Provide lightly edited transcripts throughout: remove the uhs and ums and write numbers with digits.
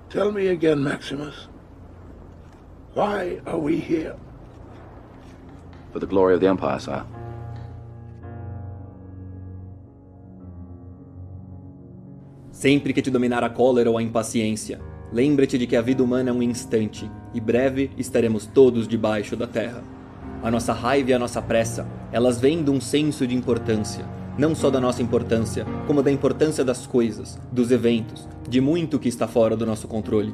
Tell me again, Maximus. Why are we here? For the glory of the Empire, sire. Sempre que te dominar a cólera ou a impaciência, lembra-te de que a vida humana é um instante, e breve estaremos todos debaixo da terra. A nossa raiva e a nossa pressa, elas vêm de um senso de importância, não só da nossa importância, como da importância das coisas, dos eventos, de muito que está fora do nosso controle.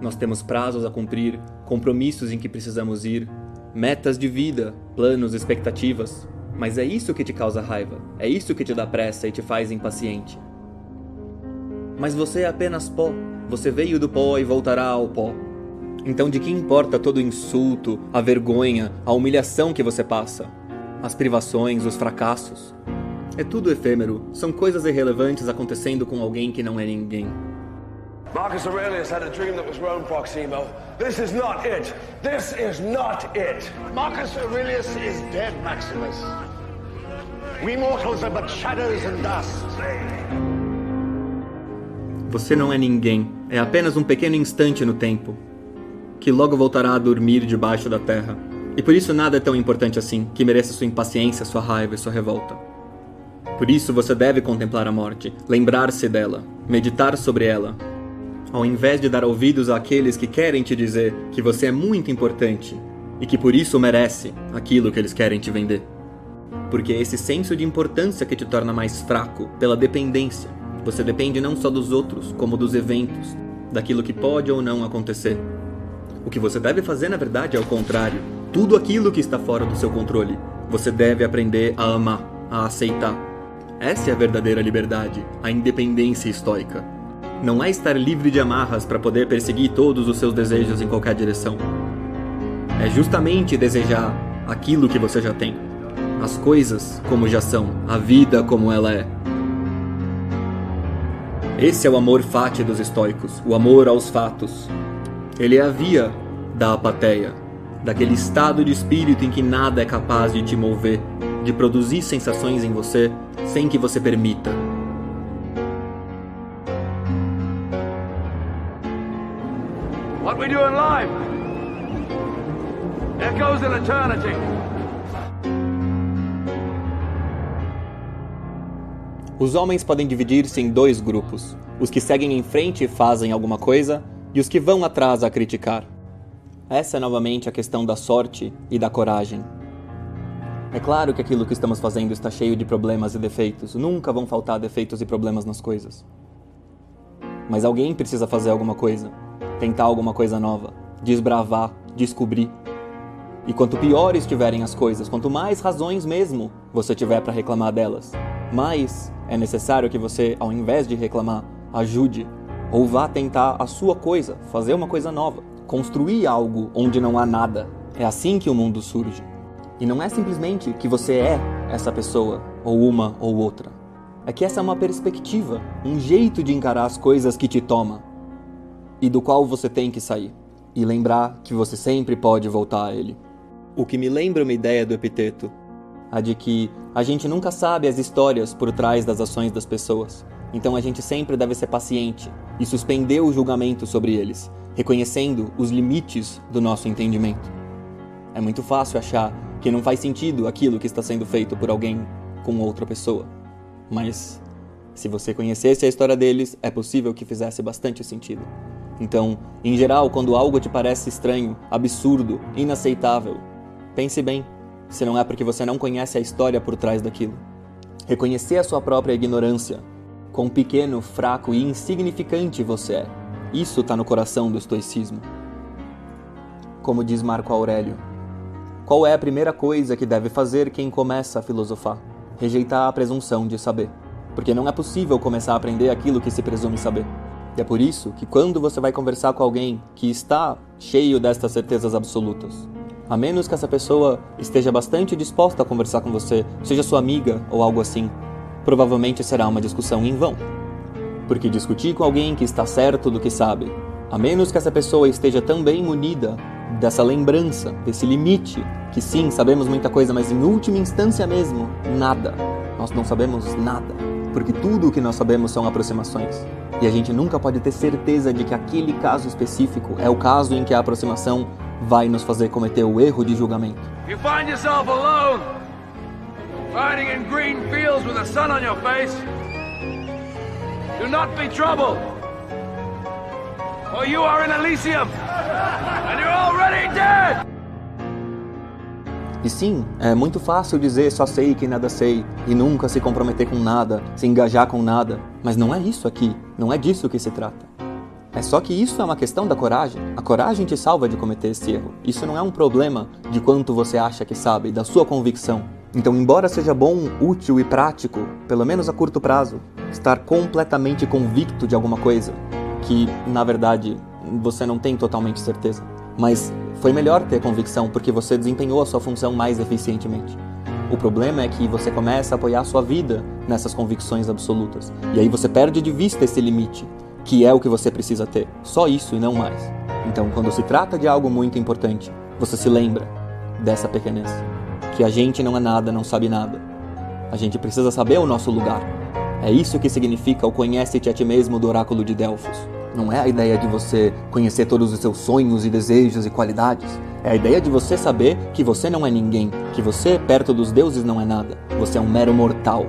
Nós temos prazos a cumprir, compromissos em que precisamos ir, metas de vida, planos, expectativas, mas é isso que te causa raiva, é isso que te dá pressa e te faz impaciente. Mas você é apenas pó, você veio do pó e voltará ao pó. Então de que importa todo o insulto, a vergonha, a humilhação que você passa? As privações, os fracassos? É tudo efêmero, são coisas irrelevantes acontecendo com alguém que não é ninguém. Marcus Aurelius had a dream that was Rome, Proximo. This is not it. This is not it. Marcus Aurelius is dead, Maximus. We mortals are but shadows and dust. Você não é ninguém, é apenas um pequeno instante no tempo, que logo voltará a dormir debaixo da terra. E por isso nada é tão importante assim, que mereça sua impaciência, sua raiva e sua revolta. Por isso você deve contemplar a morte, lembrar-se dela, meditar sobre ela, ao invés de dar ouvidos àqueles que querem te dizer que você é muito importante e que por isso merece aquilo que eles querem te vender. Porque é esse senso de importância que te torna mais fraco pela dependência. Você depende não só dos outros, como dos eventos, daquilo que pode ou não acontecer. O que você deve fazer, na verdade, é o contrário. Tudo aquilo que está fora do seu controle, você deve aprender a amar, a aceitar. Essa é a verdadeira liberdade, a independência estoica. Não é estar livre de amarras para poder perseguir todos os seus desejos em qualquer direção. É justamente desejar aquilo que você já tem. As coisas como já são, a vida como ela é. Esse é o amor fati dos estoicos, o amor aos fatos. Ele é a via da apatheia, daquele estado de espírito em que nada é capaz de te mover, de produzir sensações em você sem que você permita. What we do in life echoes in eternity. Os homens podem dividir-se em dois grupos: os que seguem em frente e fazem alguma coisa, e os que vão atrás a criticar. Essa é novamente a questão da sorte e da coragem. É claro que aquilo que estamos fazendo está cheio de problemas e defeitos. Nunca vão faltar defeitos e problemas nas coisas. Mas alguém precisa fazer alguma coisa, tentar alguma coisa nova, desbravar, descobrir. E quanto piores estiverem as coisas, quanto mais razões mesmo você tiver para reclamar delas, mais é necessário que você, ao invés de reclamar, ajude ou vá tentar a sua coisa, fazer uma coisa nova, construir algo onde não há nada. É assim que o mundo surge. E não é simplesmente que você é essa pessoa, ou uma ou outra. É que essa é uma perspectiva, um jeito de encarar as coisas que te toma e do qual você tem que sair. E lembrar que você sempre pode voltar a ele. O que me lembra uma ideia do Epiteto, a de que a gente nunca sabe as histórias por trás das ações das pessoas. Então a gente sempre deve ser paciente e suspender o julgamento sobre eles, reconhecendo os limites do nosso entendimento. É muito fácil achar que não faz sentido aquilo que está sendo feito por alguém com outra pessoa. Mas, se você conhecesse a história deles, é possível que fizesse bastante sentido. Então, em geral, quando algo te parece estranho, absurdo, inaceitável, pense bem, se não é porque você não conhece a história por trás daquilo. Reconhecer a sua própria ignorância, quão pequeno, fraco e insignificante você é. Isso está no coração do estoicismo. Como diz Marco Aurélio, qual é a primeira coisa que deve fazer quem começa a filosofar? Rejeitar a presunção de saber. Porque não é possível começar a aprender aquilo que se presume saber. E é por isso que quando você vai conversar com alguém que está cheio destas certezas absolutas, a menos que essa pessoa esteja bastante disposta a conversar com você, seja sua amiga ou algo assim, provavelmente será uma discussão em vão. Porque discutir com alguém que está certo do que sabe, a menos que essa pessoa esteja também munida dessa lembrança, desse limite, que sim, sabemos muita coisa, mas em última instância mesmo, nada. Nós não sabemos nada. porque tudo o que nós sabemos são aproximações. E a gente nunca pode ter certeza de que aquele caso específico é o caso em que a aproximação vai nos fazer cometer o erro de julgamento. You find yourself alone, riding in green fields with the sun on your face. Do not be troubled, for you are in Elysium, and you're already dead! E sim, é muito fácil dizer só sei que nada sei, e nunca se comprometer com nada, se engajar com nada, mas não é isso aqui, não é disso que se trata. É só que isso é uma questão da coragem. A coragem te salva de cometer esse erro. Isso não é um problema de quanto você acha que sabe, da sua convicção. Então, embora seja bom, útil e prático, pelo menos a curto prazo, estar completamente convicto de alguma coisa, que, na verdade, você não tem totalmente certeza. Mas foi melhor ter convicção porque você desempenhou a sua função mais eficientemente. O problema é que você começa a apoiar sua vida nessas convicções absolutas. E aí você perde de vista esse limite, que é o que você precisa ter. Só isso e não mais. Então, quando se trata de algo muito importante, você se lembra dessa pequenez. Que a gente não é nada, não sabe nada. A gente precisa saber o nosso lugar. É isso que significa o conhece-te a ti mesmo do oráculo de Delfos. Não é a ideia de você conhecer todos os seus sonhos e desejos e qualidades. É a ideia de você saber que você não é ninguém, que você, perto dos deuses, não é nada. Você é um mero mortal.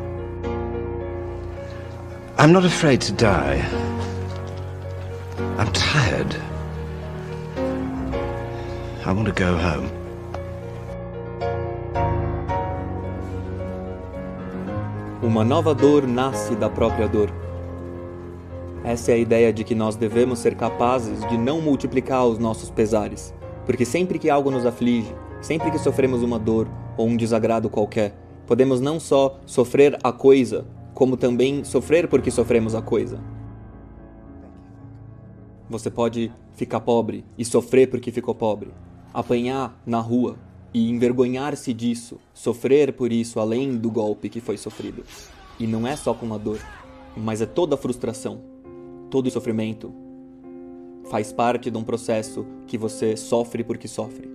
I'm not afraid to die. I'm tired. I want to go home. Uma nova dor nasce da própria dor. Essa é a ideia de que nós devemos ser capazes de não multiplicar os nossos pesares, porque sempre que algo nos aflige, sempre que sofremos uma dor ou um desagrado qualquer, podemos não só sofrer a coisa, como também sofrer porque sofremos a coisa. Você pode ficar pobre e sofrer porque ficou pobre, apanhar na rua e envergonhar-se disso, sofrer por isso além do golpe que foi sofrido. E não é só com a dor, mas é toda a frustração, todo o sofrimento faz parte de um processo que você sofre porque sofre.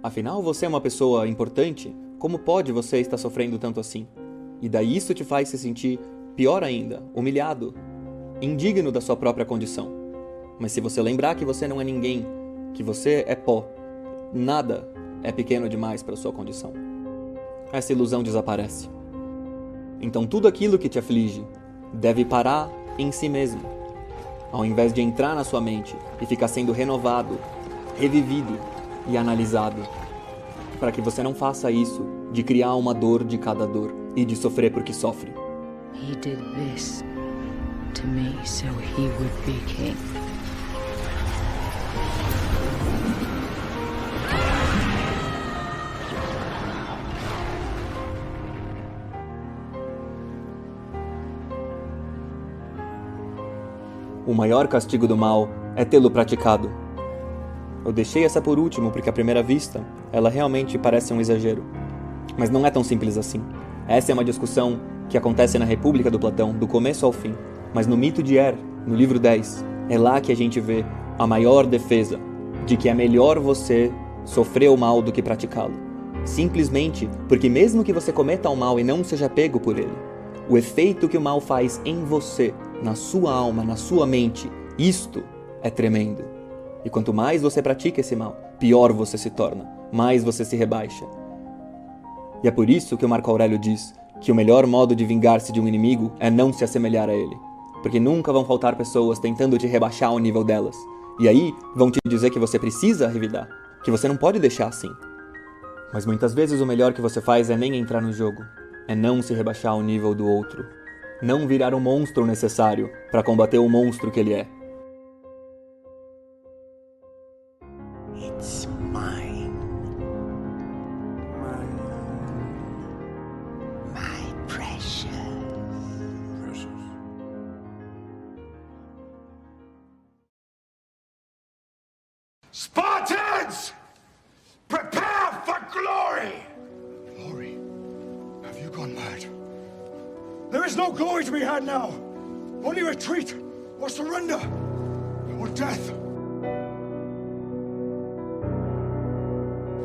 Afinal, você é uma pessoa importante, como pode você estar sofrendo tanto assim? E daí isso te faz se sentir pior ainda, humilhado, indigno da sua própria condição. Mas se você lembrar que você não é ninguém, que você é pó, nada é pequeno demais para sua condição, essa ilusão desaparece. Então tudo aquilo que te aflige deve parar em si mesmo, ao invés de entrar na sua mente e ficar sendo renovado, revivido e analisado, para que você não faça isso de criar uma dor de cada dor e de sofrer porque sofre. He did this to me so he would be king. O maior castigo do mal é tê-lo praticado. Eu deixei essa por último porque à primeira vista ela realmente parece um exagero. Mas não é tão simples assim. Essa é uma discussão que acontece na República do Platão, do começo ao fim. Mas no mito de Er, no livro 10, é lá que a gente vê a maior defesa de que é melhor você sofrer o mal do que praticá-lo. Simplesmente porque mesmo que você cometa o mal e não seja pego por ele, o efeito que o mal faz em você, na sua alma, na sua mente, isto é tremendo. E quanto mais você pratica esse mal, pior você se torna, mais você se rebaixa. E é por isso que o Marco Aurélio diz que o melhor modo de vingar-se de um inimigo é não se assemelhar a ele. Porque nunca vão faltar pessoas tentando te rebaixar ao nível delas. E aí vão te dizer que você precisa revidar, que você não pode deixar assim. Mas muitas vezes o melhor que você faz é nem entrar no jogo, é não se rebaixar ao nível do outro. Não virar o monstro necessário para combater o monstro que ele é. It's mine. My precious. Spartans! Prepare for glory! Glory? Have you gone mad? There is no glory to be had now. Only retreat or surrender or death.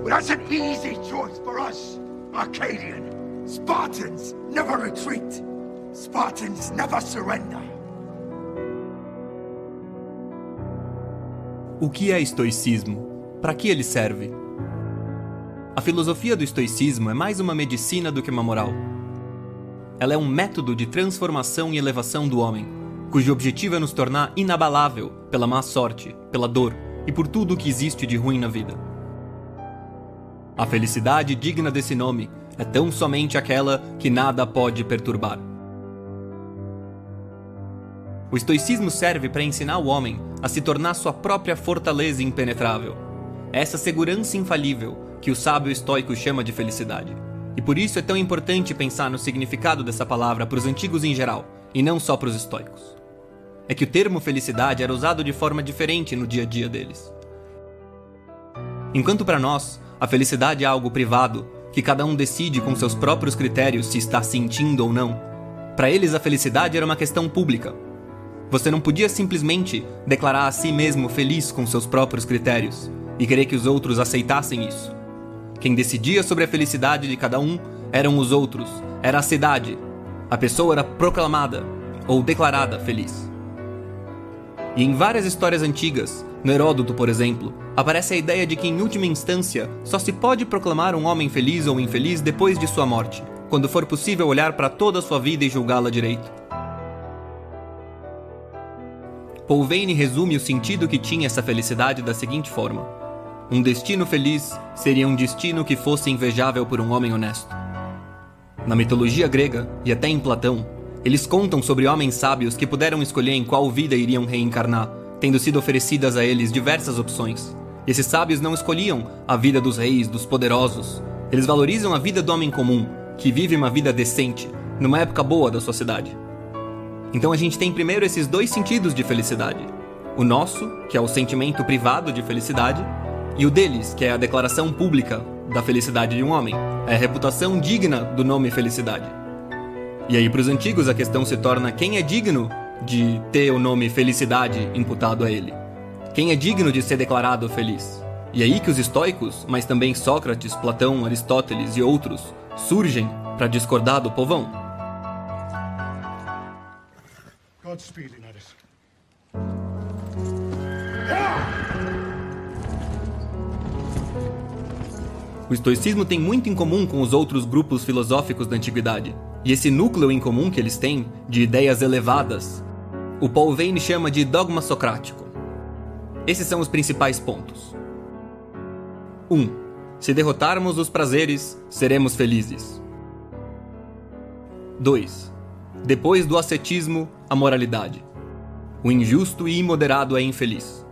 Well, that's an easy choice for us, Arcadian. Spartans never retreat. Spartans never surrender. O que é estoicismo? Para que ele serve? A filosofia do estoicismo é mais uma medicina do que uma moral. Ela é um método de transformação e elevação do homem, cujo objetivo é nos tornar inabalável pela má sorte, pela dor e por tudo o que existe de ruim na vida. A felicidade digna desse nome é tão somente aquela que nada pode perturbar. O estoicismo serve para ensinar o homem a se tornar sua própria fortaleza impenetrável. É essa segurança infalível que o sábio estoico chama de felicidade. E por isso é tão importante pensar no significado dessa palavra para os antigos em geral, e não só para os estoicos. É que o termo felicidade era usado de forma diferente no dia a dia deles. Enquanto para nós, a felicidade é algo privado, que cada um decide com seus próprios critérios se está sentindo ou não, para eles a felicidade era uma questão pública. Você não podia simplesmente declarar a si mesmo feliz com seus próprios critérios e querer que os outros aceitassem isso. Quem decidia sobre a felicidade de cada um eram os outros, era a cidade. A pessoa era proclamada ou declarada feliz. E em várias histórias antigas, no Heródoto, por exemplo, aparece a ideia de que em última instância só se pode proclamar um homem feliz ou infeliz depois de sua morte, quando for possível olhar para toda a sua vida e julgá-la direito. Paul Veyne resume o sentido que tinha essa felicidade da seguinte forma: um destino feliz seria um destino que fosse invejável por um homem honesto. Na mitologia grega, e até em Platão, eles contam sobre homens sábios que puderam escolher em qual vida iriam reencarnar, tendo sido oferecidas a eles diversas opções. E esses sábios não escolhiam a vida dos reis, dos poderosos. Eles valorizam a vida do homem comum, que vive uma vida decente, numa época boa da sociedade. Então a gente tem primeiro esses dois sentidos de felicidade. O nosso, que é o sentimento privado de felicidade, e o deles, que é a declaração pública da felicidade de um homem, é a reputação digna do nome felicidade. E aí para os antigos a questão se torna quem é digno de ter o nome felicidade imputado a ele. Quem é digno de ser declarado feliz? E aí que os estoicos, mas também Sócrates, Platão, Aristóteles e outros, surgem para discordar do povão. Godspeed, Leonidas. O estoicismo tem muito em comum com os outros grupos filosóficos da antiguidade, e esse núcleo em comum que eles têm, de ideias elevadas, o Paul Veyne chama de dogma socrático. Esses são os principais pontos. 1. Se derrotarmos os prazeres, seremos felizes. 2. Depois do ascetismo, a moralidade. O injusto e imoderado é infeliz.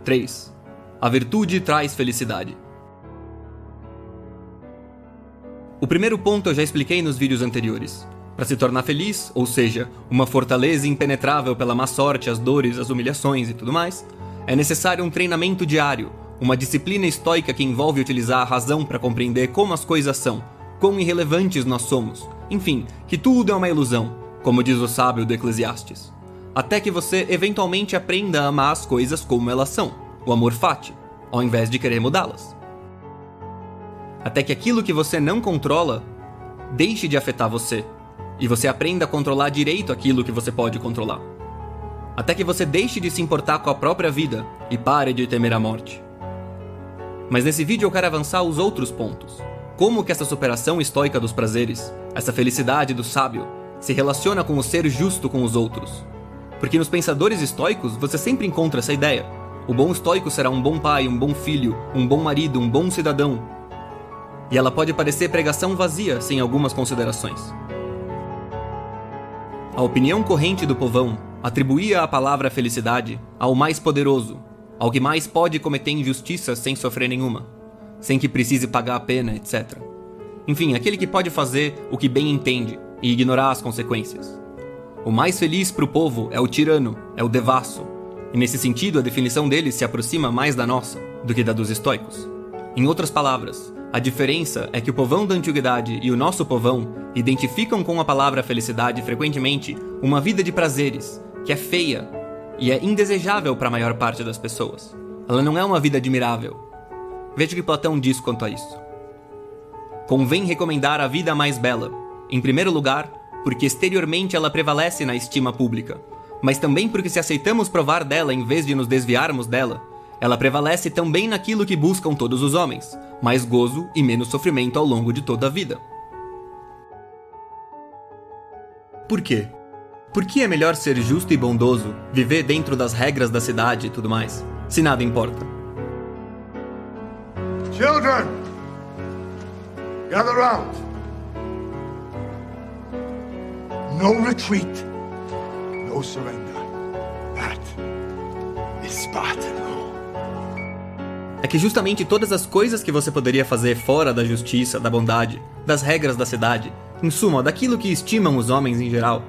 3. A virtude traz felicidade. O primeiro ponto eu já expliquei nos vídeos anteriores. Para se tornar feliz, ou seja, uma fortaleza impenetrável pela má sorte, as dores, as humilhações e tudo mais, é necessário um treinamento diário, uma disciplina estoica que envolve utilizar a razão para compreender como as coisas são, quão irrelevantes nós somos, enfim, que tudo é uma ilusão, como diz o sábio do Eclesiastes. Até que você eventualmente aprenda a amar as coisas como elas são, o amor fati, ao invés de querer mudá-las. Até que aquilo que você não controla deixe de afetar você, e você aprenda a controlar direito aquilo que você pode controlar. Até que você deixe de se importar com a própria vida e pare de temer a morte. Mas nesse vídeo eu quero avançar os outros pontos. Como que essa superação estoica dos prazeres, essa felicidade do sábio, se relaciona com o ser justo com os outros. Porque nos pensadores estoicos você sempre encontra essa ideia. O bom estoico será um bom pai, um bom filho, um bom marido, um bom cidadão. E ela pode parecer pregação vazia sem algumas considerações. A opinião corrente do povão atribuía a palavra felicidade ao mais poderoso, ao que mais pode cometer injustiça sem sofrer nenhuma, sem que precise pagar a pena, etc. Enfim, aquele que pode fazer o que bem entende e ignorar as consequências. O mais feliz para o povo é o tirano, é o devasso, e nesse sentido a definição dele se aproxima mais da nossa do que da dos estoicos. Em outras palavras, a diferença é que o povão da antiguidade e o nosso povão identificam com a palavra felicidade frequentemente uma vida de prazeres, que é feia e é indesejável para a maior parte das pessoas. Ela não é uma vida admirável. Veja o que Platão diz quanto a isso. Convém recomendar a vida mais bela, em primeiro lugar, porque exteriormente ela prevalece na estima pública, mas também porque se aceitamos provar dela em vez de nos desviarmos dela, ela prevalece também naquilo que buscam todos os homens, mais gozo e menos sofrimento ao longo de toda a vida. Por quê? Por que é melhor ser justo e bondoso, viver dentro das regras da cidade e tudo mais, se nada importa? Children, gather round. No retreat, no surrender. That is Spartan law. É que justamente todas as coisas que você poderia fazer fora da justiça, da bondade, das regras da cidade, em suma, daquilo que estimam os homens em geral,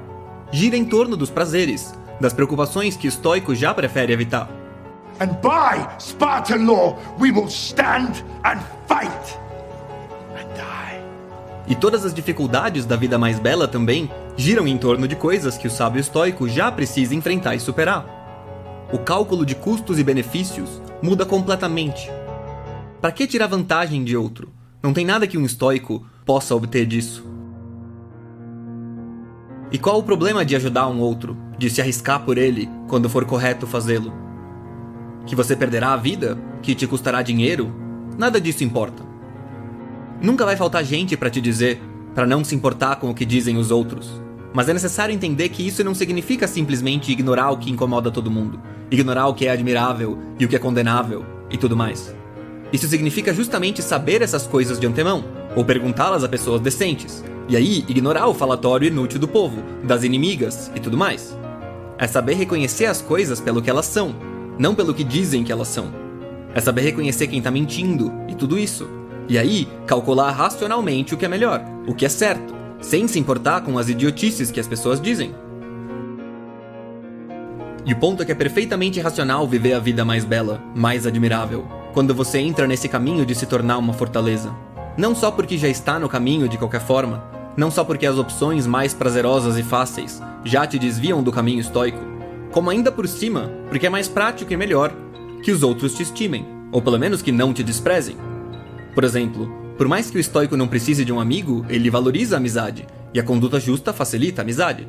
gira em torno dos prazeres, das preocupações que o estoico já prefere evitar. And by Spartan law, we will stand and fight and die. E todas as dificuldades da vida mais bela também giram em torno de coisas que o sábio estoico já precisa enfrentar e superar. O cálculo de custos e benefícios muda completamente. Para que tirar vantagem de outro? Não tem nada que um estoico possa obter disso. E qual o problema de ajudar um outro, de se arriscar por ele quando for correto fazê-lo? Que você perderá a vida? Que te custará dinheiro? Nada disso importa. Nunca vai faltar gente para te dizer, para não se importar com o que dizem os outros. Mas é necessário entender que isso não significa simplesmente ignorar o que incomoda todo mundo, ignorar o que é admirável e o que é condenável e tudo mais. Isso significa justamente saber essas coisas de antemão, ou perguntá-las a pessoas decentes, e aí ignorar o falatório inútil do povo, das inimigas e tudo mais. É saber reconhecer as coisas pelo que elas são, não pelo que dizem que elas são. É saber reconhecer quem tá mentindo e tudo isso. E aí, calcular racionalmente o que é melhor, o que é certo, sem se importar com as idiotices que as pessoas dizem. E o ponto é que é perfeitamente racional viver a vida mais bela, mais admirável, quando você entra nesse caminho de se tornar uma fortaleza. Não só porque já está no caminho de qualquer forma, não só porque as opções mais prazerosas e fáceis já te desviam do caminho estoico, como ainda por cima, porque é mais prático e melhor que os outros te estimem, ou pelo menos que não te desprezem. Por exemplo, por mais que o estoico não precise de um amigo, ele valoriza a amizade, e a conduta justa facilita a amizade.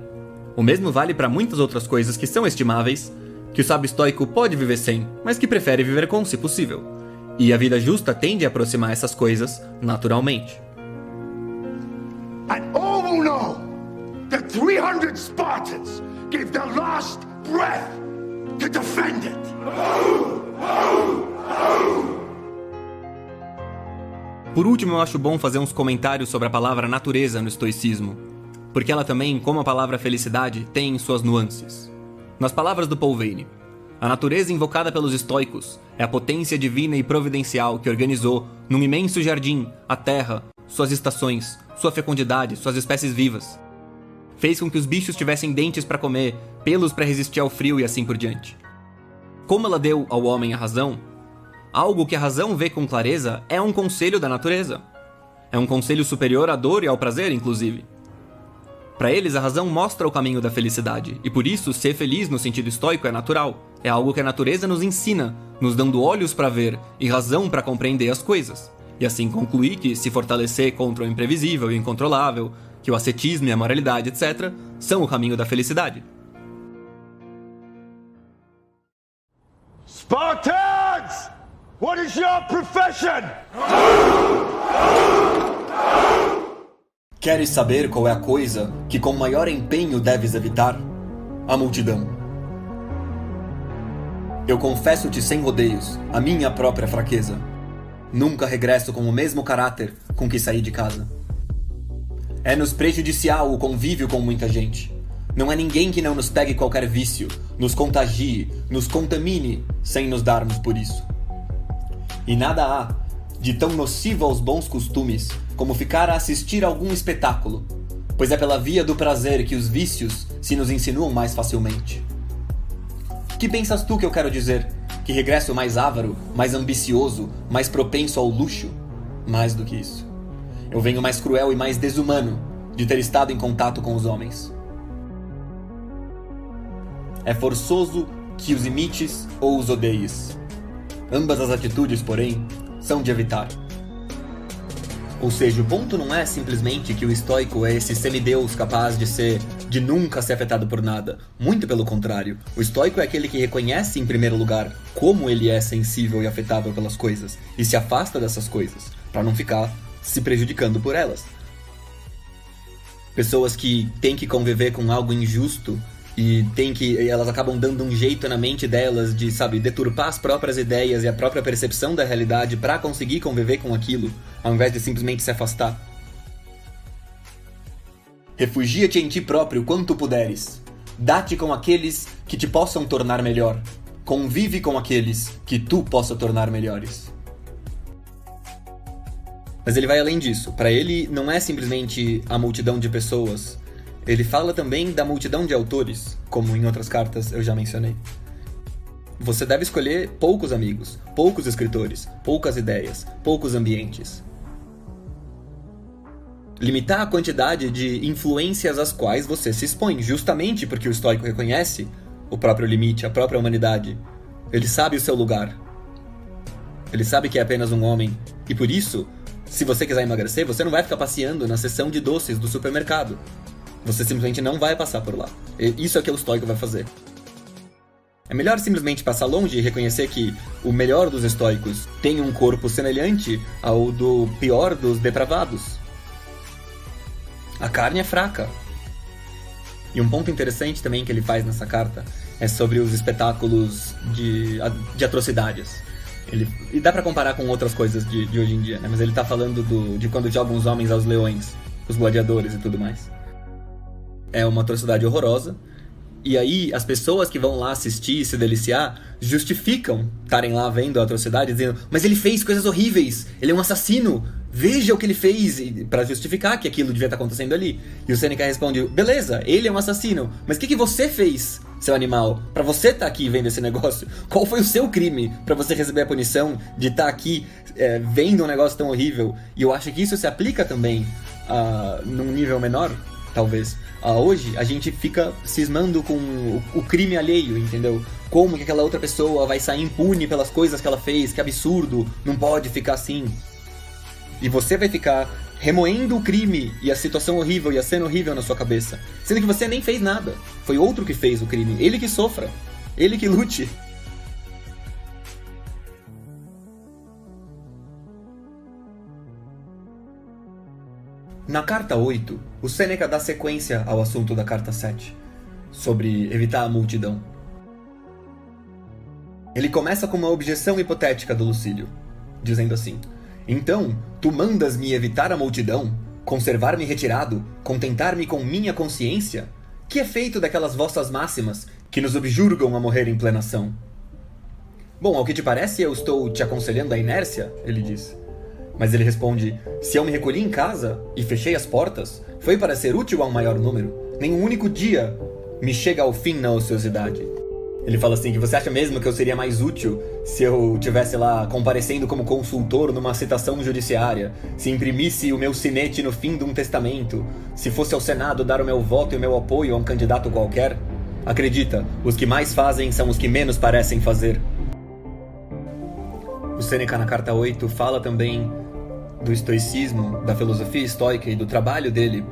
O mesmo vale para muitas outras coisas que são estimáveis, que o sábio estoico pode viver sem, mas que prefere viver com, se possível. E a vida justa tende a aproximar essas coisas naturalmente. And all will know that 300 Spartans gave their last breath to defend it. Por último, eu acho bom fazer uns comentários sobre a palavra natureza no estoicismo, porque ela também, como a palavra felicidade, tem suas nuances. Nas palavras do Paul Veyne, a natureza invocada pelos estoicos é a potência divina e providencial que organizou, num imenso jardim, a terra, suas estações, sua fecundidade, suas espécies vivas. Fez com que os bichos tivessem dentes para comer, pelos para resistir ao frio e assim por diante. Como ela deu ao homem a razão, algo que a razão vê com clareza é um conselho da natureza. É um conselho superior à dor e ao prazer, inclusive. Para eles, a razão mostra o caminho da felicidade, e por isso, ser feliz no sentido estoico é natural. É algo que a natureza nos ensina, nos dando olhos para ver e razão para compreender as coisas. E assim concluir que se fortalecer contra o imprevisível e incontrolável, que o ascetismo e a moralidade, etc., são o caminho da felicidade. Spartans! What is your profession? Queres saber qual é a coisa que com maior empenho deves evitar? A multidão. Eu confesso-te sem rodeios a minha própria fraqueza. Nunca regresso com o mesmo caráter com que saí de casa. É-nos prejudicial o convívio com muita gente. Não é ninguém que não nos pegue qualquer vício, nos contagie, nos contamine, sem nos darmos por isso. E nada há de tão nocivo aos bons costumes como ficar a assistir a algum espetáculo, pois é pela via do prazer que os vícios se nos insinuam mais facilmente. Que pensas tu que eu quero dizer? Que regresso mais avaro, mais ambicioso, mais propenso ao luxo? Mais do que isso. Eu venho mais cruel e mais desumano de ter estado em contato com os homens. É forçoso que os imites ou os odeies. Ambas as atitudes, porém, são de evitar. Ou seja, o ponto não é simplesmente que o estoico é esse semideus capaz de nunca ser afetado por nada. Muito pelo contrário. O estoico é aquele que reconhece, em primeiro lugar, como ele é sensível e afetável pelas coisas, e se afasta dessas coisas, para não ficar se prejudicando por elas. Pessoas que têm que conviver com algo injusto e elas acabam dando um jeito na mente delas de, deturpar as próprias ideias e a própria percepção da realidade para conseguir conviver com aquilo, ao invés de simplesmente se afastar. Refugia-te em ti próprio quanto puderes. Dá-te com aqueles que te possam tornar melhor. Convive com aqueles que tu possa tornar melhores. Mas ele vai além disso. Para ele, não é simplesmente a multidão de pessoas. Ele fala também da multidão de autores, como em outras cartas eu já mencionei. Você deve escolher poucos amigos, poucos escritores, poucas ideias, poucos ambientes. Limitar a quantidade de influências às quais você se expõe, justamente porque o estoico reconhece o próprio limite, a própria humanidade. Ele sabe o seu lugar. Ele sabe que é apenas um homem, e por isso, se você quiser emagrecer, você não vai ficar passeando na seção de doces do supermercado. Você simplesmente não vai passar por lá. Isso é o que o estoico vai fazer. É melhor simplesmente passar longe e reconhecer que o melhor dos estoicos tem um corpo semelhante ao do pior dos depravados. A carne é fraca. E um ponto interessante também que ele faz nessa carta é sobre os espetáculos de atrocidades. E dá pra comparar com outras coisas de hoje em dia, né? Mas ele tá falando de quando jogam os homens aos leões, os gladiadores e tudo mais. É uma atrocidade horrorosa. E aí, as pessoas que vão lá assistir e se deliciar justificam estarem lá vendo a atrocidade, dizendo: mas ele fez coisas horríveis, ele é um assassino, veja o que ele fez, pra justificar que aquilo devia estar acontecendo ali. E o Sêneca responde: beleza, ele é um assassino, mas o que você fez, seu animal, pra você estar aqui vendo esse negócio? Qual foi o seu crime pra você receber a punição de estar aqui vendo um negócio tão horrível? E eu acho que isso se aplica também num nível menor, talvez. Hoje a gente fica cismando com o crime alheio, entendeu? Como que aquela outra pessoa vai sair impune pelas coisas que ela fez, que absurdo, não pode ficar assim. E você vai ficar remoendo o crime e a situação horrível e a cena horrível na sua cabeça, sendo que você nem fez nada. Foi outro que fez o crime, ele que sofra, ele que lute. Na carta 8, o Sêneca dá sequência ao assunto da carta 7, sobre evitar a multidão. Ele começa com uma objeção hipotética do Lucílio, dizendo assim: então, tu mandas-me evitar a multidão, conservar-me retirado, contentar-me com minha consciência? Que é feito daquelas vossas máximas que nos objurgam a morrer em plena ação? Bom, ao que te parece, eu estou te aconselhando a inércia, ele diz. Mas ele responde: se eu me recolhi em casa e fechei as portas, foi para ser útil a um maior número. Nenhum único dia me chega ao fim na ociosidade. Ele fala assim, que você acha mesmo que eu seria mais útil se eu tivesse lá comparecendo como consultor numa citação judiciária, se imprimisse o meu sinete no fim de um testamento, se fosse ao Senado dar o meu voto e o meu apoio a um candidato qualquer? Acredita, os que mais fazem são os que menos parecem fazer. O Sêneca, na carta 8, fala também do estoicismo, da filosofia estoica e do trabalho dele,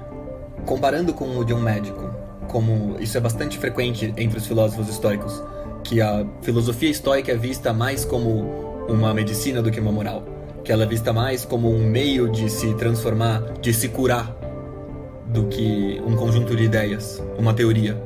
comparando com o de um médico. Como isso é bastante frequente entre os filósofos estoicos, que a filosofia estoica é vista mais como uma medicina do que uma moral, que ela é vista mais como um meio de se transformar, de se curar, do que um conjunto de ideias, uma teoria.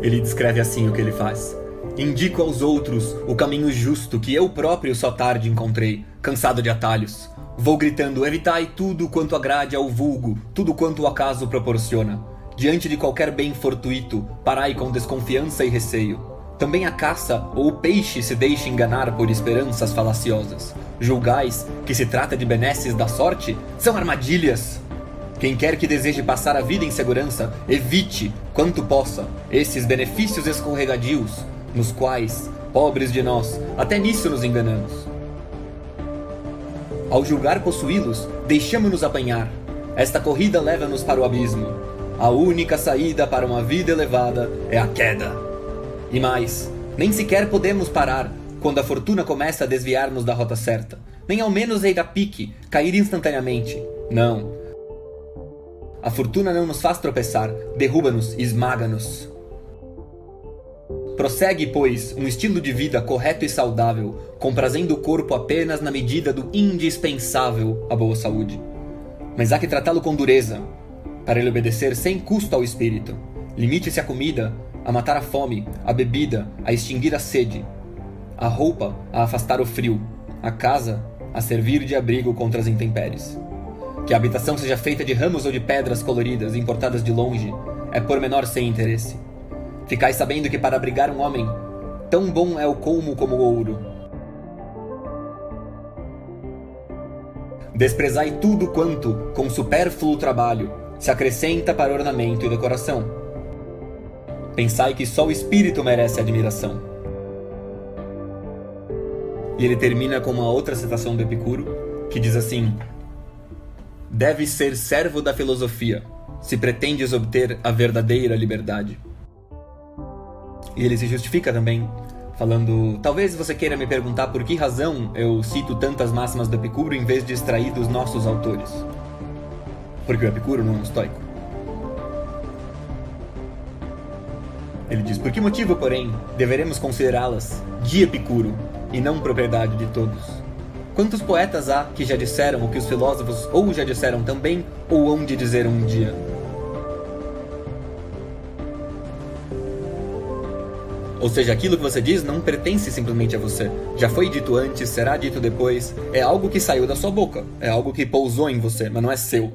Ele descreve assim o que ele faz: indico aos outros o caminho justo que eu próprio só tarde encontrei, cansado de atalhos. Vou gritando: evitai tudo quanto agrade ao vulgo, tudo quanto o acaso proporciona. Diante de qualquer bem fortuito, parai com desconfiança e receio. Também a caça ou o peixe se deixa enganar por esperanças falaciosas. Julgais que se trata de benesses da sorte? São armadilhas! Quem quer que deseje passar a vida em segurança, evite, quanto possa, esses benefícios escorregadios, nos quais, pobres de nós, até nisso nos enganamos. Ao julgar possuí-los, deixamo-nos apanhar. Esta corrida leva-nos para o abismo. A única saída para uma vida elevada é a queda. E mais, nem sequer podemos parar quando a fortuna começa a desviar-nos da rota certa. nem ao menos ir a pique, cair instantaneamente. Não. A fortuna não nos faz tropeçar, derruba-nos e esmaga-nos. Prossegue, pois, um estilo de vida correto e saudável, comprazendo o corpo apenas na medida do indispensável à boa saúde. Mas há que tratá-lo com dureza, para ele obedecer sem custo ao espírito. Limite-se a comida, a matar a fome, a bebida, a extinguir a sede, a roupa, a afastar o frio, a casa, a servir de abrigo contra as intempéries. Que a habitação seja feita de ramos ou de pedras coloridas importadas de longe, é pormenor sem interesse. Ficai sabendo que para abrigar um homem, tão bom é o colmo como o ouro. Desprezai tudo quanto, com supérfluo trabalho, se acrescenta para ornamento e decoração. Pensai que só o espírito merece admiração. E ele termina com uma outra citação do Epicuro, que diz assim: Deves ser servo da filosofia, se pretendes obter a verdadeira liberdade. E ele se justifica também, falando: talvez você queira me perguntar por que razão eu cito tantas máximas do Epicuro em vez de extrair dos nossos autores. Porque o Epicuro não é um estoico. Ele diz: por que motivo, porém, deveremos considerá-las de Epicuro e não propriedade de todos? Quantos poetas há que já disseram o que os filósofos ou já disseram também, ou hão de dizer um dia? Ou seja, aquilo que você diz não pertence simplesmente a você. Já foi dito antes, será dito depois. É algo que saiu da sua boca. É algo que pousou em você, mas não é seu.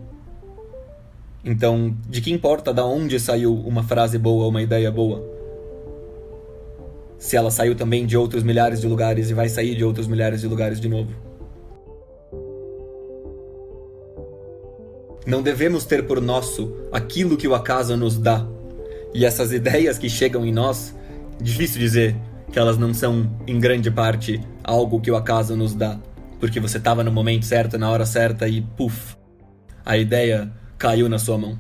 Então, de que importa da onde saiu uma frase boa ou uma ideia boa? Se ela saiu também de outros milhares de lugares e vai sair de outros milhares de lugares de novo. Não devemos ter por nosso aquilo que o acaso nos dá. E essas ideias que chegam em nós, difícil dizer que elas não são, em grande parte, algo que o acaso nos dá. Porque você estava no momento certo, na hora certa e, puf, a ideia caiu na sua mão.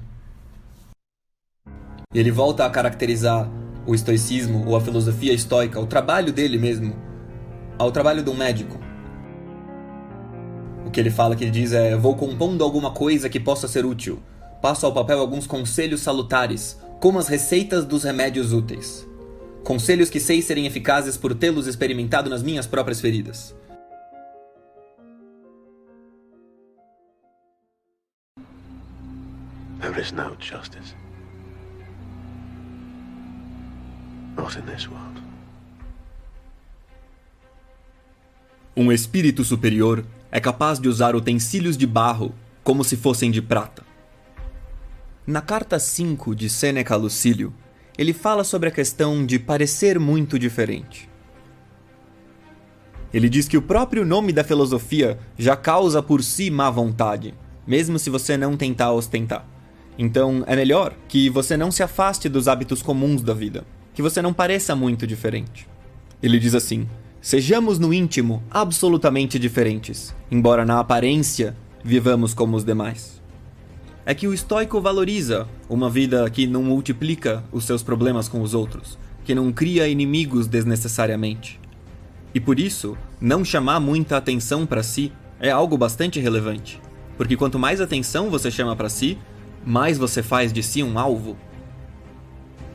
E ele volta a caracterizar o estoicismo, ou a filosofia estoica, o trabalho dele mesmo, ao trabalho de um médico. O que ele fala, que ele diz é: vou compondo alguma coisa que possa ser útil. Passo ao papel alguns conselhos salutares, como as receitas dos remédios úteis. Conselhos que sei serem eficazes por tê-los experimentado nas minhas próprias feridas. There is no justice. Not in this world. Um espírito superior é capaz de usar utensílios de barro como se fossem de prata. Na carta 5 de Sêneca a Lucílio, ele fala sobre a questão de parecer muito diferente. Ele diz que o próprio nome da filosofia já causa por si má vontade, mesmo se você não tentar ostentar. Então é melhor que você não se afaste dos hábitos comuns da vida, que você não pareça muito diferente. Ele diz assim: sejamos no íntimo absolutamente diferentes, embora na aparência vivamos como os demais. É que o estoico valoriza uma vida que não multiplica os seus problemas com os outros, que não cria inimigos desnecessariamente. E por isso, não chamar muita atenção para si é algo bastante relevante, porque quanto mais atenção você chama para si, mais você faz de si um alvo.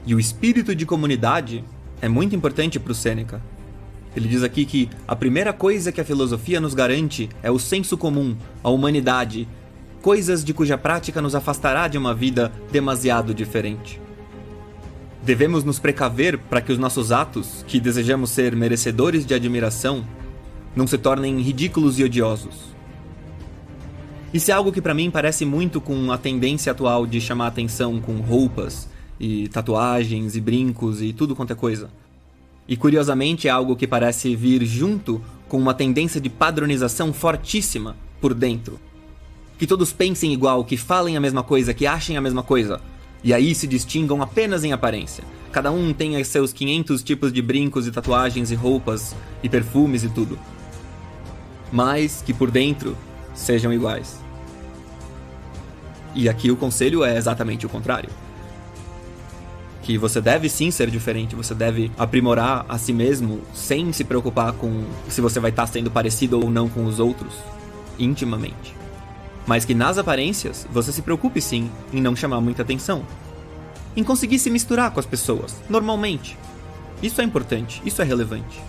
E o espírito de comunidade é muito importante para o Sêneca. Ele diz aqui que a primeira coisa que a filosofia nos garante é o senso comum, a humanidade, coisas de cuja prática nos afastará de uma vida demasiado diferente. Devemos nos precaver para que os nossos atos, que desejamos ser merecedores de admiração, não se tornem ridículos e odiosos. Isso é algo que para mim parece muito com a tendência atual de chamar atenção com roupas e tatuagens e brincos e tudo quanto é coisa. E curiosamente é algo que parece vir junto com uma tendência de padronização fortíssima por dentro. Que todos pensem igual, que falem a mesma coisa, que achem a mesma coisa. E aí se distingam apenas em aparência. Cada um tenha seus 500 tipos de brincos e tatuagens e roupas e perfumes e tudo. Mas que por dentro sejam iguais. E aqui o conselho é exatamente o contrário. que você deve sim ser diferente, você deve aprimorar a si mesmo sem se preocupar com se você vai estar sendo parecido ou não com os outros, intimamente. Mas que nas aparências, você se preocupe sim em não chamar muita atenção. Em conseguir se misturar com as pessoas, normalmente. Isso é importante, isso é relevante.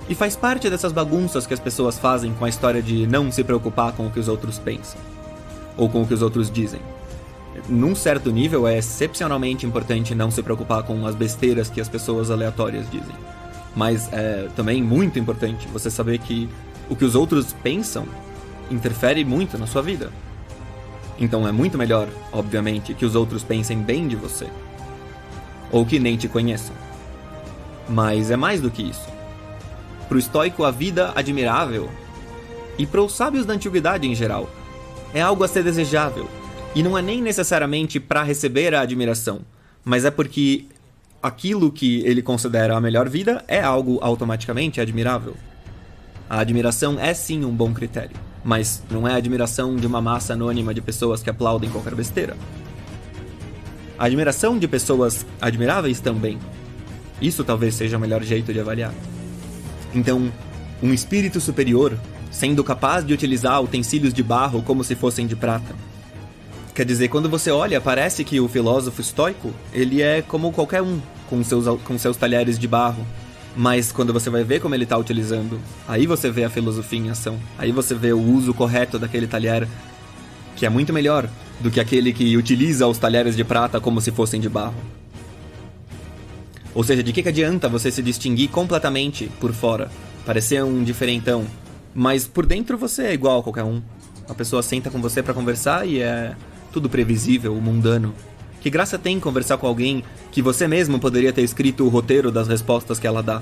E faz parte dessas bagunças que as pessoas fazem com a história de não se preocupar com o que os outros pensam. Ou com o que os outros dizem. Num certo nível, é excepcionalmente importante não se preocupar com as besteiras que as pessoas aleatórias dizem. Mas é também muito importante você saber que o que os outros pensam interfere muito na sua vida. Então é muito melhor, obviamente, que os outros pensem bem de você. Ou que nem te conheçam. Mas é mais do que isso. Pro estoico, a vida admirável, e pros sábios da antiguidade em geral, é algo a ser desejável. E não é nem necessariamente para receber a admiração, mas é porque aquilo que ele considera a melhor vida é algo automaticamente admirável. A admiração é sim um bom critério, mas não é a admiração de uma massa anônima de pessoas que aplaudem qualquer besteira. A admiração de pessoas admiráveis também. Isso talvez seja o melhor jeito de avaliar. Então, um espírito superior, sendo capaz de utilizar utensílios de barro como se fossem de prata. Quer dizer, quando você olha, parece que o filósofo estoico, ele é como qualquer um, com seus talheres de barro. Mas quando você vai ver como ele está utilizando, aí você vê a filosofia em ação. Aí você vê o uso correto daquele talher, que é muito melhor do que aquele que utiliza os talheres de prata como se fossem de barro. Ou seja, de que adianta você se distinguir completamente por fora, parecer um diferentão, mas por dentro você é igual a qualquer um. A pessoa senta com você para conversar e é tudo previsível, mundano. Que graça tem conversar com alguém que você mesmo poderia ter escrito o roteiro das respostas que ela dá?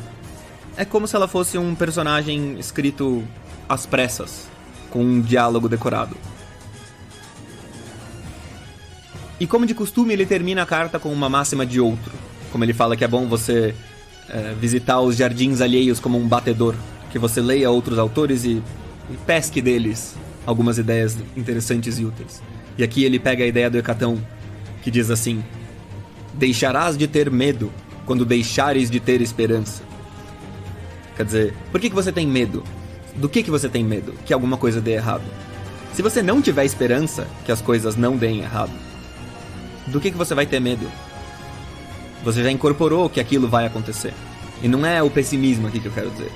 É como se ela fosse um personagem escrito às pressas, com um diálogo decorado. E como de costume, ele termina a carta com uma máxima de outro. Como ele fala que é bom você visitar os jardins alheios como um batedor, que você leia outros autores e pesque deles algumas ideias interessantes e úteis. E aqui ele pega a ideia do Hecatão, que diz assim: deixarás de ter medo quando deixares de ter esperança. Quer dizer, por que você tem medo? Do que você tem medo? Que alguma coisa dê errado. Se você não tiver esperança que as coisas não deem errado, do que você vai ter medo? Você já incorporou que aquilo vai acontecer. E não é o pessimismo aqui que eu quero dizer.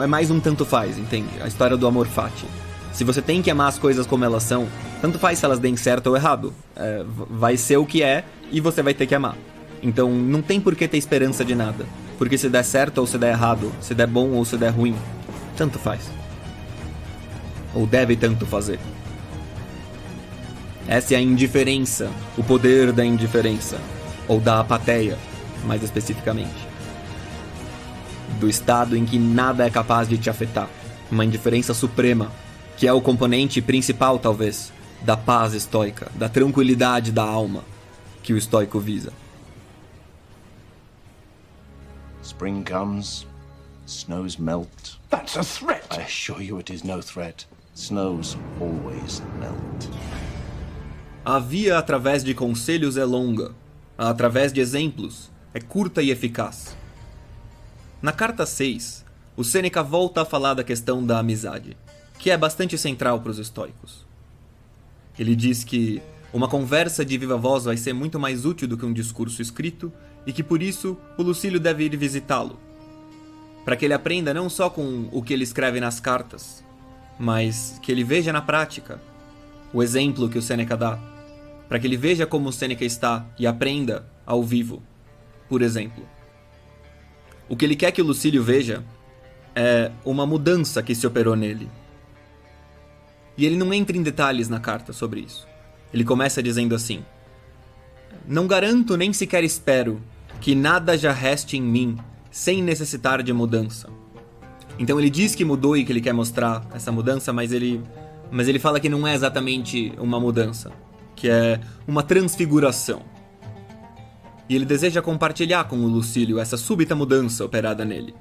É mais um tanto faz, entende? A história do amor fati. Se você tem que amar as coisas como elas são, tanto faz se elas deem certo ou errado. Vai ser o que é e você vai ter que amar. Então não tem por que ter esperança de nada. Porque se der certo ou se der errado, se der bom ou se der ruim, tanto faz. Ou deve tanto fazer. Essa é a indiferença, o poder da indiferença. Ou da apatia, mais especificamente. Do estado em que nada é capaz de te afetar. Uma indiferença suprema, que é o componente principal, talvez, da paz estoica, da tranquilidade da alma, que o estoico visa. Spring comes, snows melt. That's a threat. I assure you it is no threat. Snows always melt. A via através de conselhos é longa, a através de exemplos é curta e eficaz. Na carta 6, o Sêneca volta a falar da questão da amizade, que é bastante central para os estoicos. Ele diz que uma conversa de viva voz vai ser muito mais útil do que um discurso escrito e que por isso o Lucílio deve ir visitá-lo, para que ele aprenda não só com o que ele escreve nas cartas, mas que ele veja na prática o exemplo que o Sêneca dá, para que ele veja como o Sêneca está e aprenda ao vivo, por exemplo. O que ele quer que o Lucílio veja é uma mudança que se operou nele. E ele não entra em detalhes na carta sobre isso. Ele começa dizendo assim: não garanto nem sequer espero que nada já reste em mim sem necessitar de mudança. Então ele diz que mudou e que ele quer mostrar essa mudança, mas ele fala que não é exatamente uma mudança, que é uma transfiguração. E ele deseja compartilhar com o Lucílio essa súbita mudança operada nele.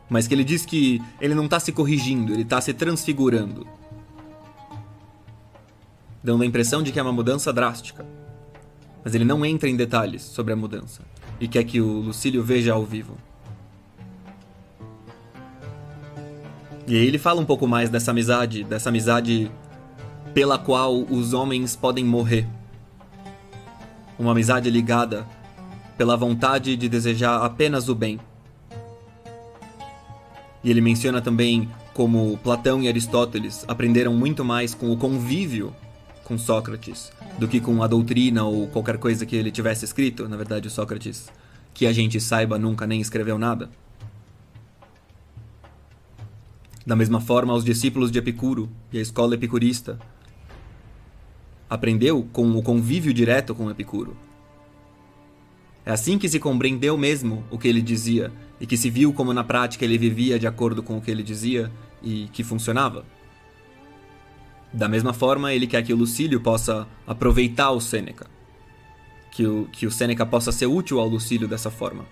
Mas que ele diz que ele não está se corrigindo, ele está se transfigurando. Dando a impressão de que é uma mudança drástica. mas ele não entra em detalhes sobre a mudança e quer que o Lucílio veja ao vivo. E aí ele fala um pouco mais dessa amizade pela qual os homens podem morrer. Uma amizade ligada pela vontade de desejar apenas o bem. E ele menciona também como Platão e Aristóteles aprenderam muito mais com o convívio com Sócrates do que com a doutrina ou qualquer coisa que ele tivesse escrito. Na verdade, o Sócrates, que a gente saiba, nunca nem escreveu nada. Da mesma forma, os discípulos de Epicuro e a escola epicurista aprendeu com o convívio direto com Epicuro. É assim que se compreendeu mesmo o que ele dizia e que se viu como na prática ele vivia de acordo com o que ele dizia e que funcionava. Da mesma forma, ele quer que o Lucílio possa aproveitar o Sêneca, que o Sêneca possa ser útil ao Lucílio dessa forma.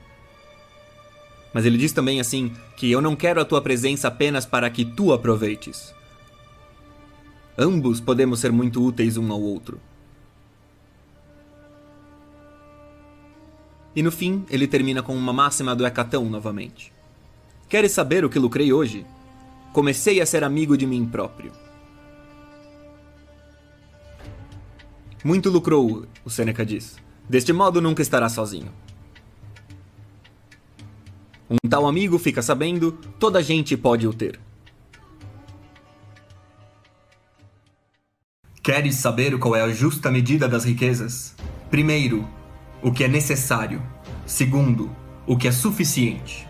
Mas ele diz também assim, que eu não quero a tua presença apenas para que tu aproveites. Ambos podemos ser muito úteis um ao outro. E no fim, ele termina com uma máxima do Hecatão novamente. Queres saber o que lucrei hoje? Comecei a ser amigo de mim próprio. Muito lucrou, o Sêneca diz. Deste modo nunca estará sozinho. Um tal amigo, fica sabendo, toda gente pode o ter. Queres saber qual é a justa medida das riquezas? Primeiro, o que é necessário. Segundo, o que é suficiente.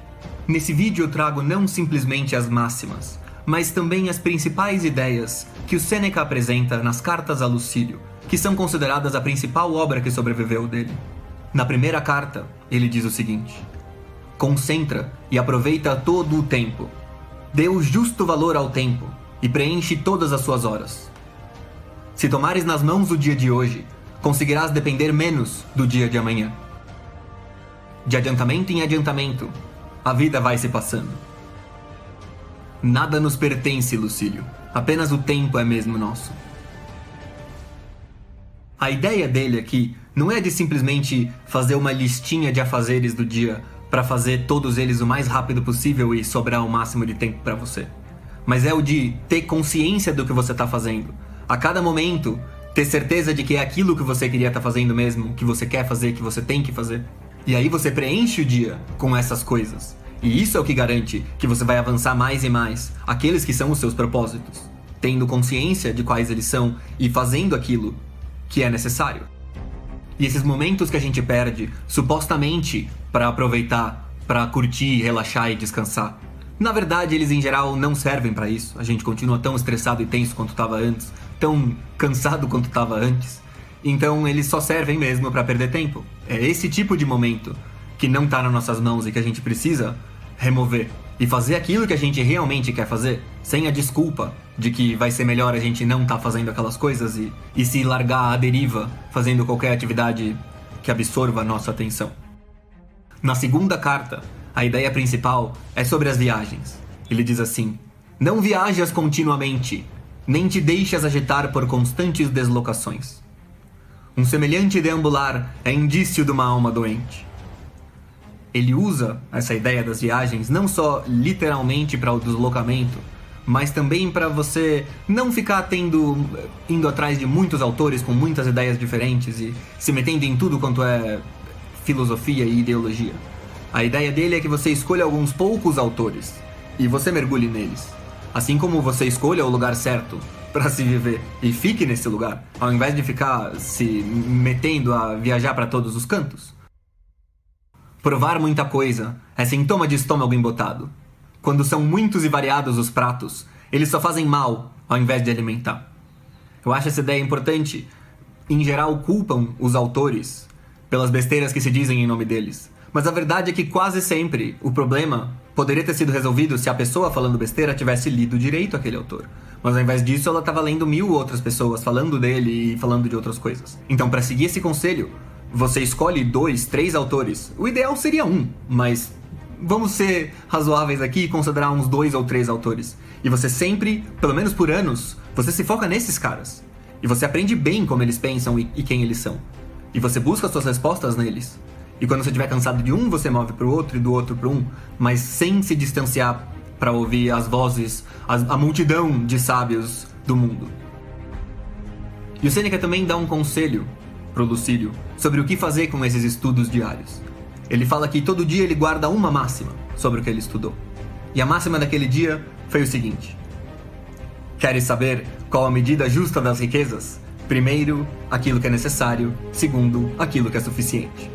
Nesse vídeo eu trago não simplesmente as máximas, mas também as principais ideias que o Sêneca apresenta nas cartas a Lucílio, que são consideradas a principal obra que sobreviveu dele. Na primeira carta, ele diz o seguinte: concentra e aproveita todo o tempo. Dê o justo valor ao tempo e preenche todas as suas horas. Se tomares nas mãos o dia de hoje, conseguirás depender menos do dia de amanhã. De adiantamento em adiantamento, a vida vai se passando. Nada nos pertence, Lucílio. Apenas o tempo é mesmo nosso. A ideia dele aqui não é de simplesmente fazer uma listinha de afazeres do dia para fazer todos eles o mais rápido possível e sobrar o máximo de tempo para você. Mas é o de ter consciência do que você está fazendo. A cada momento, ter certeza de que é aquilo que você queria estar fazendo mesmo, que você quer fazer, que você tem que fazer. E aí você preenche o dia com essas coisas. E isso é o que garante que você vai avançar mais e mais aqueles que são os seus propósitos, tendo consciência de quais eles são e fazendo aquilo que é necessário. E esses momentos que a gente perde, supostamente para aproveitar, para curtir, relaxar e descansar, na verdade eles em geral não servem para isso. A gente continua tão estressado e tenso quanto estava antes, tão cansado quanto estava antes. Então eles só servem mesmo para perder tempo. É esse tipo de momento que não está nas nossas mãos e que a gente precisa remover e fazer aquilo que a gente realmente quer fazer, sem a desculpa de que vai ser melhor a gente não estar fazendo aquelas coisas e se largar à deriva fazendo qualquer atividade que absorva a nossa atenção. Na segunda carta, a ideia principal é sobre as viagens. Ele diz assim: não viajas continuamente, nem te deixas agitar por constantes deslocações. Um semelhante deambular é indício de uma alma doente. Ele usa essa ideia das viagens não só literalmente para o deslocamento, mas também para você não ficar indo atrás de muitos autores com muitas ideias diferentes e se metendo em tudo quanto é filosofia e ideologia. A ideia dele é que você escolha alguns poucos autores e você mergulhe neles. Assim como você escolha o lugar certo para se viver e fique nesse lugar, ao invés de ficar se metendo a viajar para todos os cantos. Provar muita coisa é sintoma de estômago embotado. Quando são muitos e variados os pratos, eles só fazem mal ao invés de alimentar. Eu acho essa ideia importante. Em geral, culpam os autores pelas besteiras que se dizem em nome deles. Mas a verdade é que quase sempre o problema poderia ter sido resolvido se a pessoa falando besteira tivesse lido direito aquele autor. Mas ao invés disso, ela estava lendo 1000 outras pessoas falando dele e falando de outras coisas. Então, para seguir esse conselho, você escolhe 2, 3 autores. O ideal seria 1, mas vamos ser razoáveis aqui e considerar uns 2 ou 3 autores. E você sempre, pelo menos por anos, você se foca nesses caras. E você aprende bem como eles pensam e quem eles são. E você busca suas respostas neles. E quando você estiver cansado de um, você move pro outro e do outro pro um, mas sem se distanciar para ouvir as vozes, a multidão de sábios do mundo. E o Sêneca também dá um conselho pro Lucílio sobre o que fazer com esses estudos diários. Ele fala que todo dia ele guarda uma máxima sobre o que ele estudou. E a máxima daquele dia foi o seguinte: queres saber qual a medida justa das riquezas? Primeiro, aquilo que é necessário. Segundo, aquilo que é suficiente.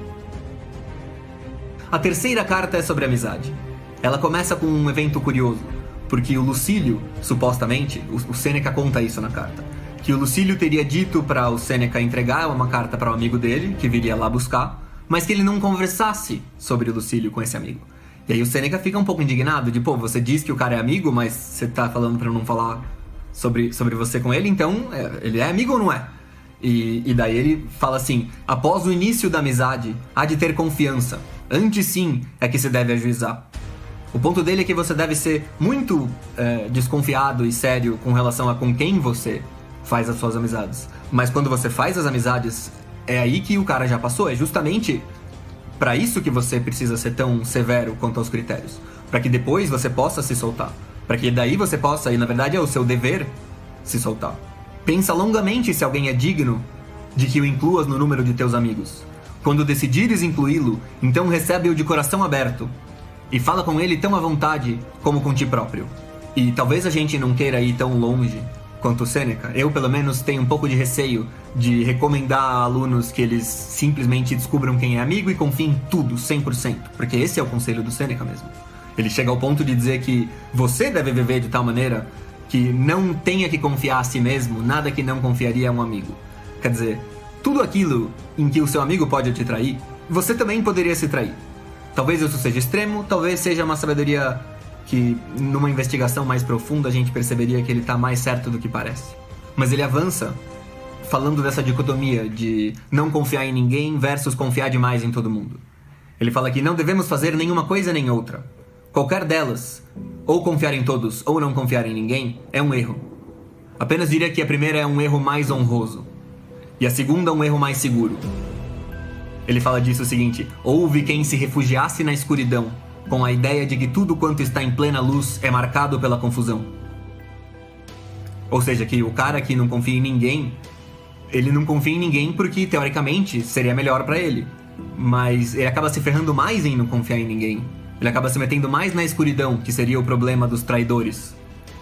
A terceira carta é sobre amizade. Ela começa com um evento curioso, porque o Lucílio, supostamente, o Sêneca conta isso na carta, que o Lucílio teria dito para o Sêneca entregar uma carta para um amigo dele, que viria lá buscar, mas que ele não conversasse sobre o Lucílio com esse amigo. E aí o Sêneca fica um pouco indignado, de pô, você diz que o cara é amigo, mas você tá falando pra não falar sobre você com ele, então ele é amigo ou não é? E daí ele fala assim: após o início da amizade, há de ter confiança. Antes sim é que se deve ajuizar. O ponto dele é que você deve ser muito desconfiado e sério com relação a com quem você faz as suas amizades. Mas quando você faz as amizades, é aí que o cara já passou. É justamente para isso que você precisa ser tão severo quanto aos critérios. Para que depois você possa se soltar. Para que daí você possa, e na verdade é o seu dever, se soltar. Pensa longamente se alguém é digno de que o incluas no número de teus amigos. Quando decidires incluí-lo, então recebe-o de coração aberto e fala com ele tão à vontade como com ti próprio. E talvez a gente não queira ir tão longe quanto o Sêneca. Eu, pelo menos, tenho um pouco de receio de recomendar a alunos que eles simplesmente descubram quem é amigo e confiem em tudo, 100%. Porque esse é o conselho do Sêneca mesmo. Ele chega ao ponto de dizer que você deve viver de tal maneira que não tenha que confiar a si mesmo, nada que não confiaria a um amigo. Quer dizer, tudo aquilo em que o seu amigo pode te trair, você também poderia se trair. Talvez isso seja extremo, talvez seja uma sabedoria que, numa investigação mais profunda, a gente perceberia que ele está mais certo do que parece. Mas ele avança falando dessa dicotomia de não confiar em ninguém versus confiar demais em todo mundo. Ele fala que não devemos fazer nenhuma coisa nem outra. Qualquer delas, ou confiar em todos ou não confiar em ninguém, é um erro. Apenas diria que a primeira é um erro mais honroso e a segunda um erro mais seguro. Ele fala disso o seguinte: houve quem se refugiasse na escuridão, com a ideia de que tudo quanto está em plena luz é marcado pela confusão. Ou seja, que o cara que não confia em ninguém, ele não confia em ninguém porque, teoricamente, seria melhor pra ele. Mas ele acaba se ferrando mais em não confiar em ninguém. Ele acaba se metendo mais na escuridão, que seria o problema dos traidores,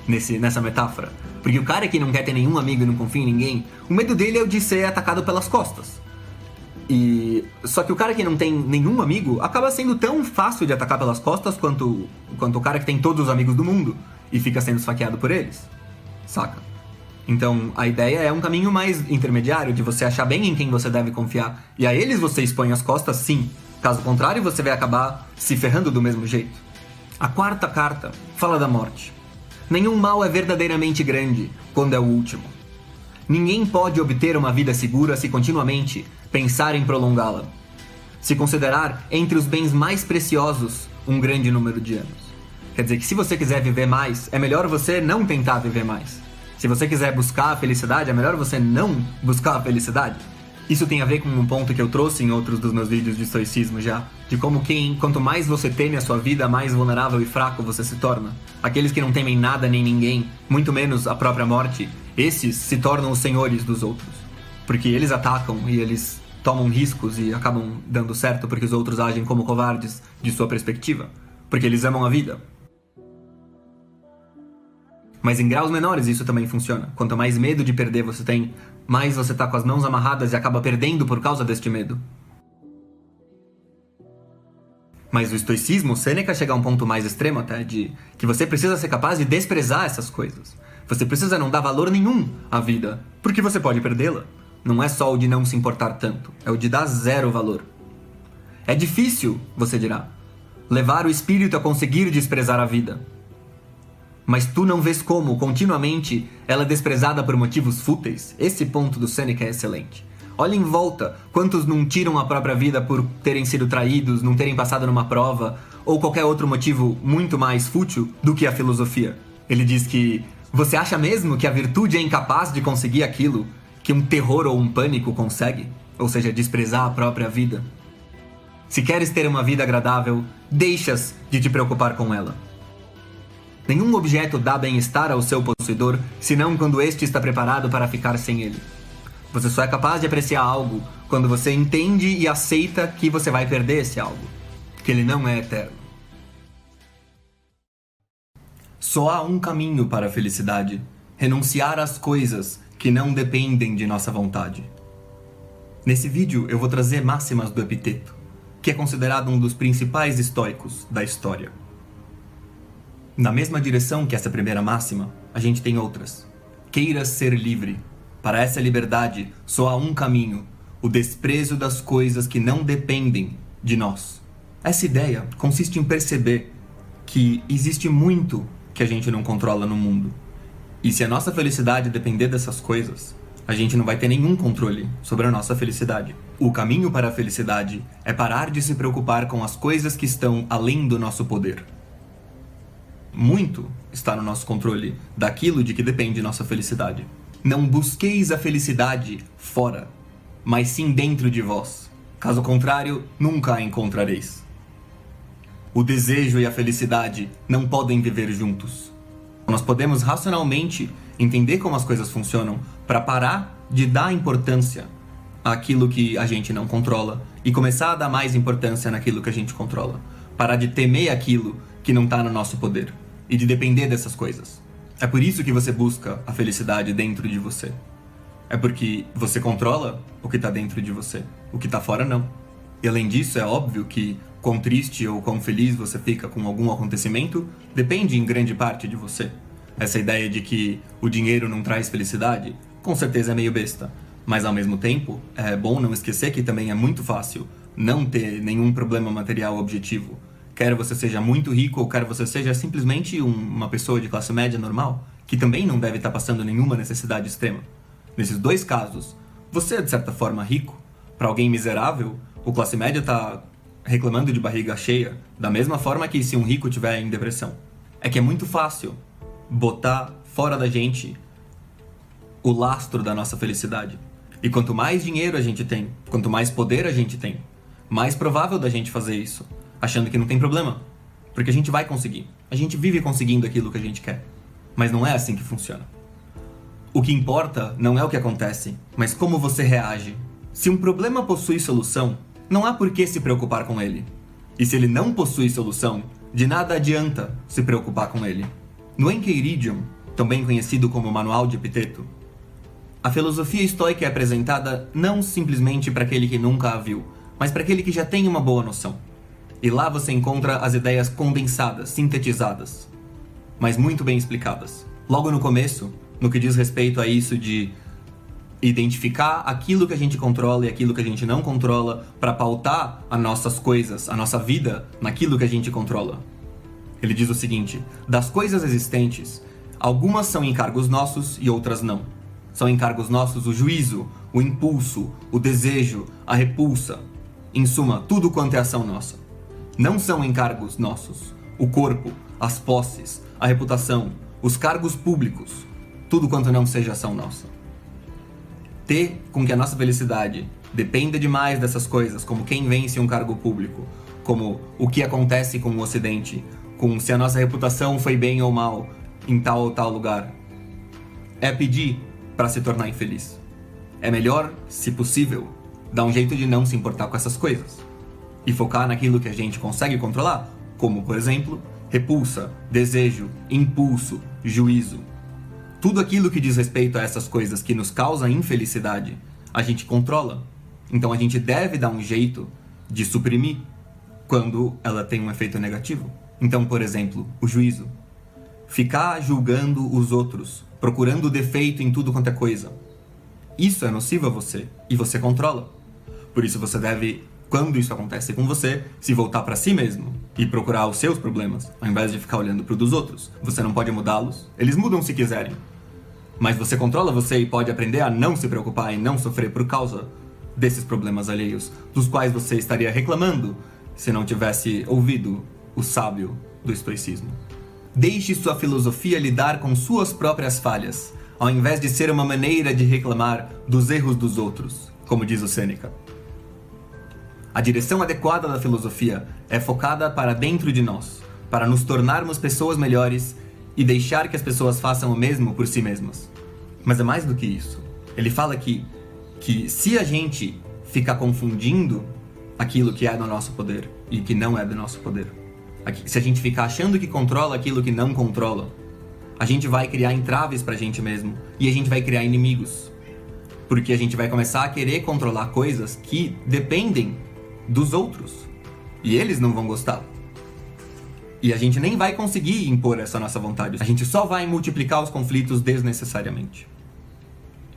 nessa metáfora. Porque o cara que não quer ter nenhum amigo e não confia em ninguém, o medo dele é o de ser atacado pelas costas. Só que o cara que não tem nenhum amigo acaba sendo tão fácil de atacar pelas costas quanto o cara que tem todos os amigos do mundo e fica sendo esfaqueado por eles, saca? Então a ideia é um caminho mais intermediário, de você achar bem em quem você deve confiar, e a eles você expõe as costas, sim. Caso contrário, você vai acabar se ferrando do mesmo jeito. A quarta carta fala da morte. Nenhum mal é verdadeiramente grande quando é o último. Ninguém pode obter uma vida segura se continuamente pensar em prolongá-la. Se considerar entre os bens mais preciosos um grande número de anos. Quer dizer que se você quiser viver mais, é melhor você não tentar viver mais. Se você quiser buscar a felicidade, é melhor você não buscar a felicidade. Isso tem a ver com um ponto que eu trouxe em outros dos meus vídeos de estoicismo já, de como quanto mais você teme a sua vida, mais vulnerável e fraco você se torna. Aqueles que não temem nada nem ninguém, muito menos a própria morte, esses se tornam os senhores dos outros. Porque eles atacam e eles tomam riscos e acabam dando certo porque os outros agem como covardes de sua perspectiva. Porque eles amam a vida. Mas em graus menores isso também funciona. Quanto mais medo de perder você tem, mais você tá com as mãos amarradas e acaba perdendo por causa deste medo. Mas o estoicismo, Sêneca chega a um ponto mais extremo até, de que você precisa ser capaz de desprezar essas coisas. Você precisa não dar valor nenhum à vida, porque você pode perdê-la. Não é só o de não se importar tanto, é o de dar zero valor. É difícil, você dirá, levar o espírito a conseguir desprezar a vida. Mas tu não vês como, continuamente, ela é desprezada por motivos fúteis? Esse ponto do Sêneca é excelente. Olha em volta, quantos não tiram a própria vida por terem sido traídos, não terem passado numa prova, ou qualquer outro motivo muito mais fútil do que a filosofia. Ele diz que você acha mesmo que a virtude é incapaz de conseguir aquilo que um terror ou um pânico consegue? ou seja, desprezar a própria vida. Se queres ter uma vida agradável, deixas de te preocupar com ela. Nenhum objeto dá bem-estar ao seu possuidor, senão quando este está preparado para ficar sem ele. Você só é capaz de apreciar algo quando você entende e aceita que você vai perder esse algo, que ele não é eterno. Só há um caminho para a felicidade: renunciar às coisas que não dependem de nossa vontade. Nesse vídeo eu vou trazer máximas do Epiteto, que é considerado um dos principais estoicos da história. Na mesma direção que essa primeira máxima, a gente tem outras. Queiras ser livre. Para essa liberdade, só há um caminho: o desprezo das coisas que não dependem de nós. Essa ideia consiste em perceber que existe muito que a gente não controla no mundo. E se a nossa felicidade depender dessas coisas, a gente não vai ter nenhum controle sobre a nossa felicidade. O caminho para a felicidade é parar de se preocupar com as coisas que estão além do nosso poder. Muito está no nosso controle daquilo de que depende nossa felicidade. Não busqueis a felicidade fora, mas sim dentro de vós. Caso contrário, nunca a encontrareis. O desejo e a felicidade não podem viver juntos. Nós podemos racionalmente entender como as coisas funcionam para parar de dar importância àquilo que a gente não controla e começar a dar mais importância naquilo que a gente controla. Parar de temer aquilo que não está no nosso poder e de depender dessas coisas. É por isso que você busca a felicidade dentro de você. É porque você controla o que está dentro de você, o que está fora não. E além disso, é óbvio que quão triste ou quão feliz você fica com algum acontecimento depende em grande parte de você. Essa ideia de que o dinheiro não traz felicidade, com certeza é meio besta. Mas ao mesmo tempo, é bom não esquecer que também é muito fácil não ter nenhum problema material objetivo. Quer você seja muito rico ou quer você seja simplesmente uma pessoa de classe média normal, que também não deve estar passando nenhuma necessidade extrema. Nesses dois casos, você é de certa forma rico. Para alguém miserável, o classe média está reclamando de barriga cheia, da mesma forma que se um rico estiver em depressão. É que é muito fácil botar fora da gente o lastro da nossa felicidade. E quanto mais dinheiro a gente tem, quanto mais poder a gente tem, mais provável da gente fazer isso, achando que não tem problema, porque a gente vai conseguir. A gente vive conseguindo aquilo que a gente quer. Mas não é assim que funciona. O que importa não é o que acontece, mas como você reage. Se um problema possui solução, não há por que se preocupar com ele. E se ele não possui solução, de nada adianta se preocupar com ele. No Enchiridion, também conhecido como Manual de Epiteto, a filosofia estoica é apresentada não simplesmente para aquele que nunca a viu, mas para aquele que já tem uma boa noção. E lá você encontra as ideias condensadas, sintetizadas, mas muito bem explicadas. Logo no começo, no que diz respeito a isso de identificar aquilo que a gente controla e aquilo que a gente não controla para pautar as nossas coisas, a nossa vida naquilo que a gente controla. Ele diz o seguinte: das coisas existentes, algumas são encargos nossos e outras não. São encargos nossos o juízo, o impulso, o desejo, a repulsa. Em suma, tudo quanto é ação nossa. Não são encargos nossos o corpo, as posses, a reputação, os cargos públicos, tudo quanto não seja ação nossa. Ter com que a nossa felicidade dependa demais dessas coisas, como quem vence um cargo público, como o que acontece com o Ocidente, com se a nossa reputação foi bem ou mal em tal ou tal lugar, é pedir para se tornar infeliz. É melhor, se possível, dar um jeito de não se importar com essas coisas e focar naquilo que a gente consegue controlar, como, por exemplo, repulsa, desejo, impulso, juízo. Tudo aquilo que diz respeito a essas coisas que nos causam infelicidade, a gente controla. Então a gente deve dar um jeito de suprimir quando ela tem um efeito negativo. Então, por exemplo, o juízo. Ficar julgando os outros, procurando defeito em tudo quanto é coisa. Isso é nocivo a você e você controla. Por isso você deve, quando isso acontece com você, se voltar para si mesmo e procurar os seus problemas, ao invés de ficar olhando para os dos outros. Você não pode mudá-los, eles mudam se quiserem. Mas você controla você e pode aprender a não se preocupar e não sofrer por causa desses problemas alheios, dos quais você estaria reclamando se não tivesse ouvido o sábio do estoicismo. Deixe sua filosofia lidar com suas próprias falhas, ao invés de ser uma maneira de reclamar dos erros dos outros. como diz o Sêneca. A direção adequada da filosofia é focada para dentro de nós, para nos tornarmos pessoas melhores e deixar que as pessoas façam o mesmo por si mesmas. Mas é mais do que isso. Ele fala que se a gente ficar confundindo aquilo que é do nosso poder e que não é do nosso poder, se a gente ficar achando que controla aquilo que não controla, a gente vai criar entraves pra gente mesmo e a gente vai criar inimigos. Porque a gente vai começar a querer controlar coisas que dependem dos outros e eles não vão gostar. E a gente nem vai conseguir impor essa nossa vontade. A gente só vai multiplicar os conflitos desnecessariamente.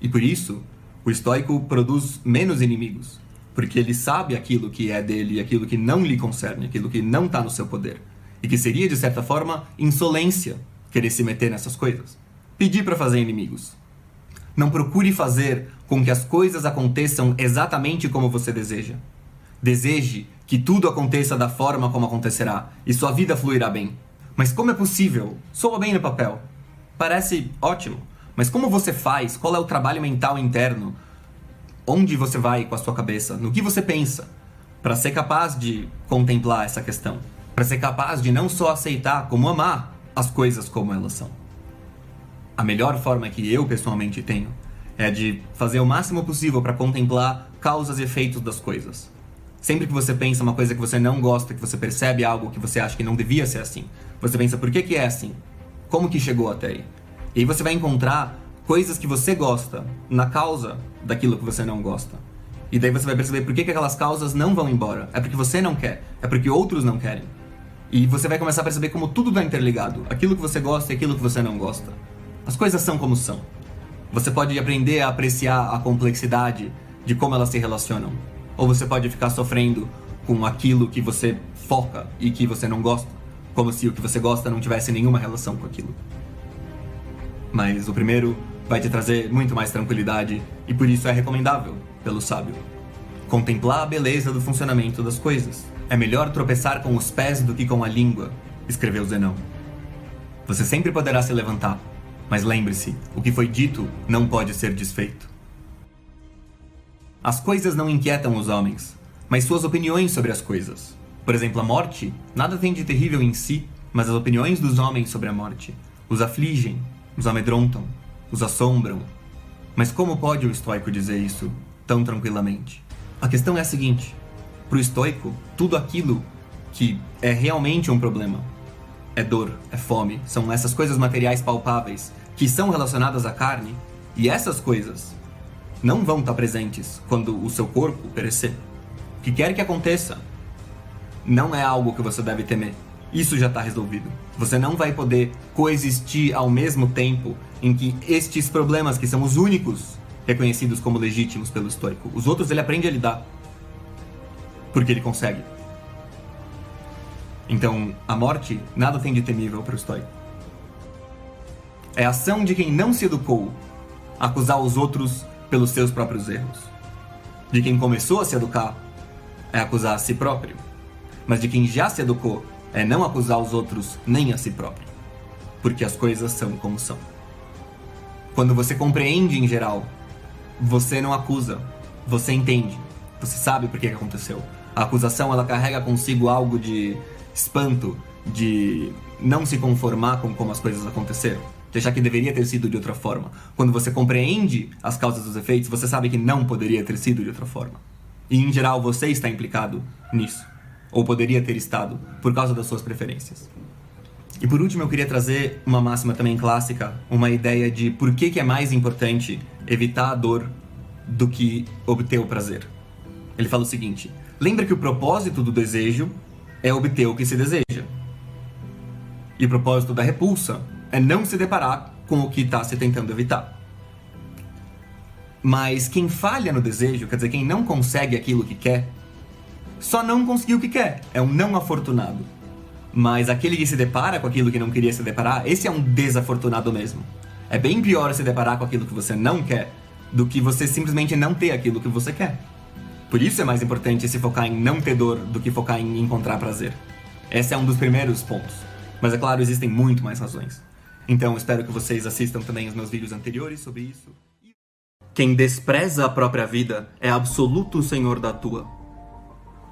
E por isso, o estoico produz menos inimigos. Porque ele sabe aquilo que é dele e aquilo que não lhe concerne, aquilo que não está no seu poder. E que seria, de certa forma, insolência querer se meter nessas coisas. Pedir para fazer inimigos. Não procure fazer com que as coisas aconteçam exatamente como você deseja. Deseje que tudo aconteça da forma como acontecerá e sua vida fluirá bem. Mas como é possível? Soa bem no papel. Parece ótimo. Mas como você faz? Qual é o trabalho mental interno? Onde você vai com a sua cabeça? No que você pensa? Para ser capaz de contemplar essa questão. Para ser capaz de não só aceitar, como amar as coisas como elas são. A melhor forma que eu pessoalmente tenho é de fazer o máximo possível para contemplar causas e efeitos das coisas. Sempre que você pensa uma coisa que você não gosta, que você percebe algo que você acha que não devia ser assim, você pensa, por que é assim? Como que chegou até aí? E aí você vai encontrar coisas que você gosta na causa daquilo que você não gosta. E daí você vai perceber por que aquelas causas não vão embora. É porque você não quer, é porque outros não querem. E você vai começar a perceber como tudo está interligado. Aquilo que você gosta e aquilo que você não gosta. As coisas são como são. Você pode aprender a apreciar a complexidade de como elas se relacionam. Ou você pode ficar sofrendo com aquilo que você foca e que você não gosta. Como se o que você gosta não tivesse nenhuma relação com aquilo. Mas o primeiro vai te trazer muito mais tranquilidade e por isso é recomendável pelo sábio. Contemplar a beleza do funcionamento das coisas. É melhor tropeçar com os pés do que com a língua, escreveu Zenão. Você sempre poderá se levantar, mas lembre-se, o que foi dito não pode ser desfeito. As coisas não inquietam os homens, mas suas opiniões sobre as coisas. Por exemplo, a morte nada tem de terrível em si, mas as opiniões dos homens sobre a morte os afligem, os amedrontam, os assombram. Mas como pode o estoico dizer isso tão tranquilamente? A questão é a seguinte: para o estoico, tudo aquilo que é realmente um problema é dor, é fome, são essas coisas materiais palpáveis que são relacionadas à carne, e essas coisas não vão estar presentes quando o seu corpo perecer. O que quer que aconteça não é algo que você deve temer. Isso já está resolvido. Você não vai poder coexistir ao mesmo tempo em que estes problemas, que são os únicos reconhecidos como legítimos pelo estoico, os outros ele aprende a lidar. Porque ele consegue. Então, a morte nada tem de temível para o estoico. É a ação de quem não se educou a acusar os outros pelos seus próprios erros. De quem começou a se educar é acusar a si próprio. Mas de quem já se educou é não acusar os outros nem a si próprio. Porque as coisas são como são. Quando você compreende em geral, você não acusa, você entende. Você sabe por que aconteceu. A acusação ela carrega consigo algo de espanto, de não se conformar com como as coisas aconteceram, de achar que deveria ter sido de outra forma. Quando você compreende as causas dos efeitos, você sabe que não poderia ter sido de outra forma. E em geral você está implicado nisso, ou poderia ter estado, por causa das suas preferências. E por último eu queria trazer uma máxima também clássica, uma ideia de por que é mais importante evitar a dor do que obter o prazer. Ele fala o seguinte: lembra que o propósito do desejo é obter o que se deseja. E o propósito da repulsa é não se deparar com o que está se tentando evitar. Mas quem falha no desejo, quer dizer, quem não consegue aquilo que quer, só não conseguiu o que quer, é um não afortunado. Mas aquele que se depara com aquilo que não queria se deparar, esse é um desafortunado mesmo. É bem pior se deparar com aquilo que você não quer do que você simplesmente não ter aquilo que você quer. Por isso é mais importante se focar em não ter dor do que focar em encontrar prazer. Esse é um dos primeiros pontos. Mas é claro, existem muito mais razões. Então espero que vocês assistam também os meus vídeos anteriores sobre isso. Quem despreza a própria vida é absoluto senhor da tua.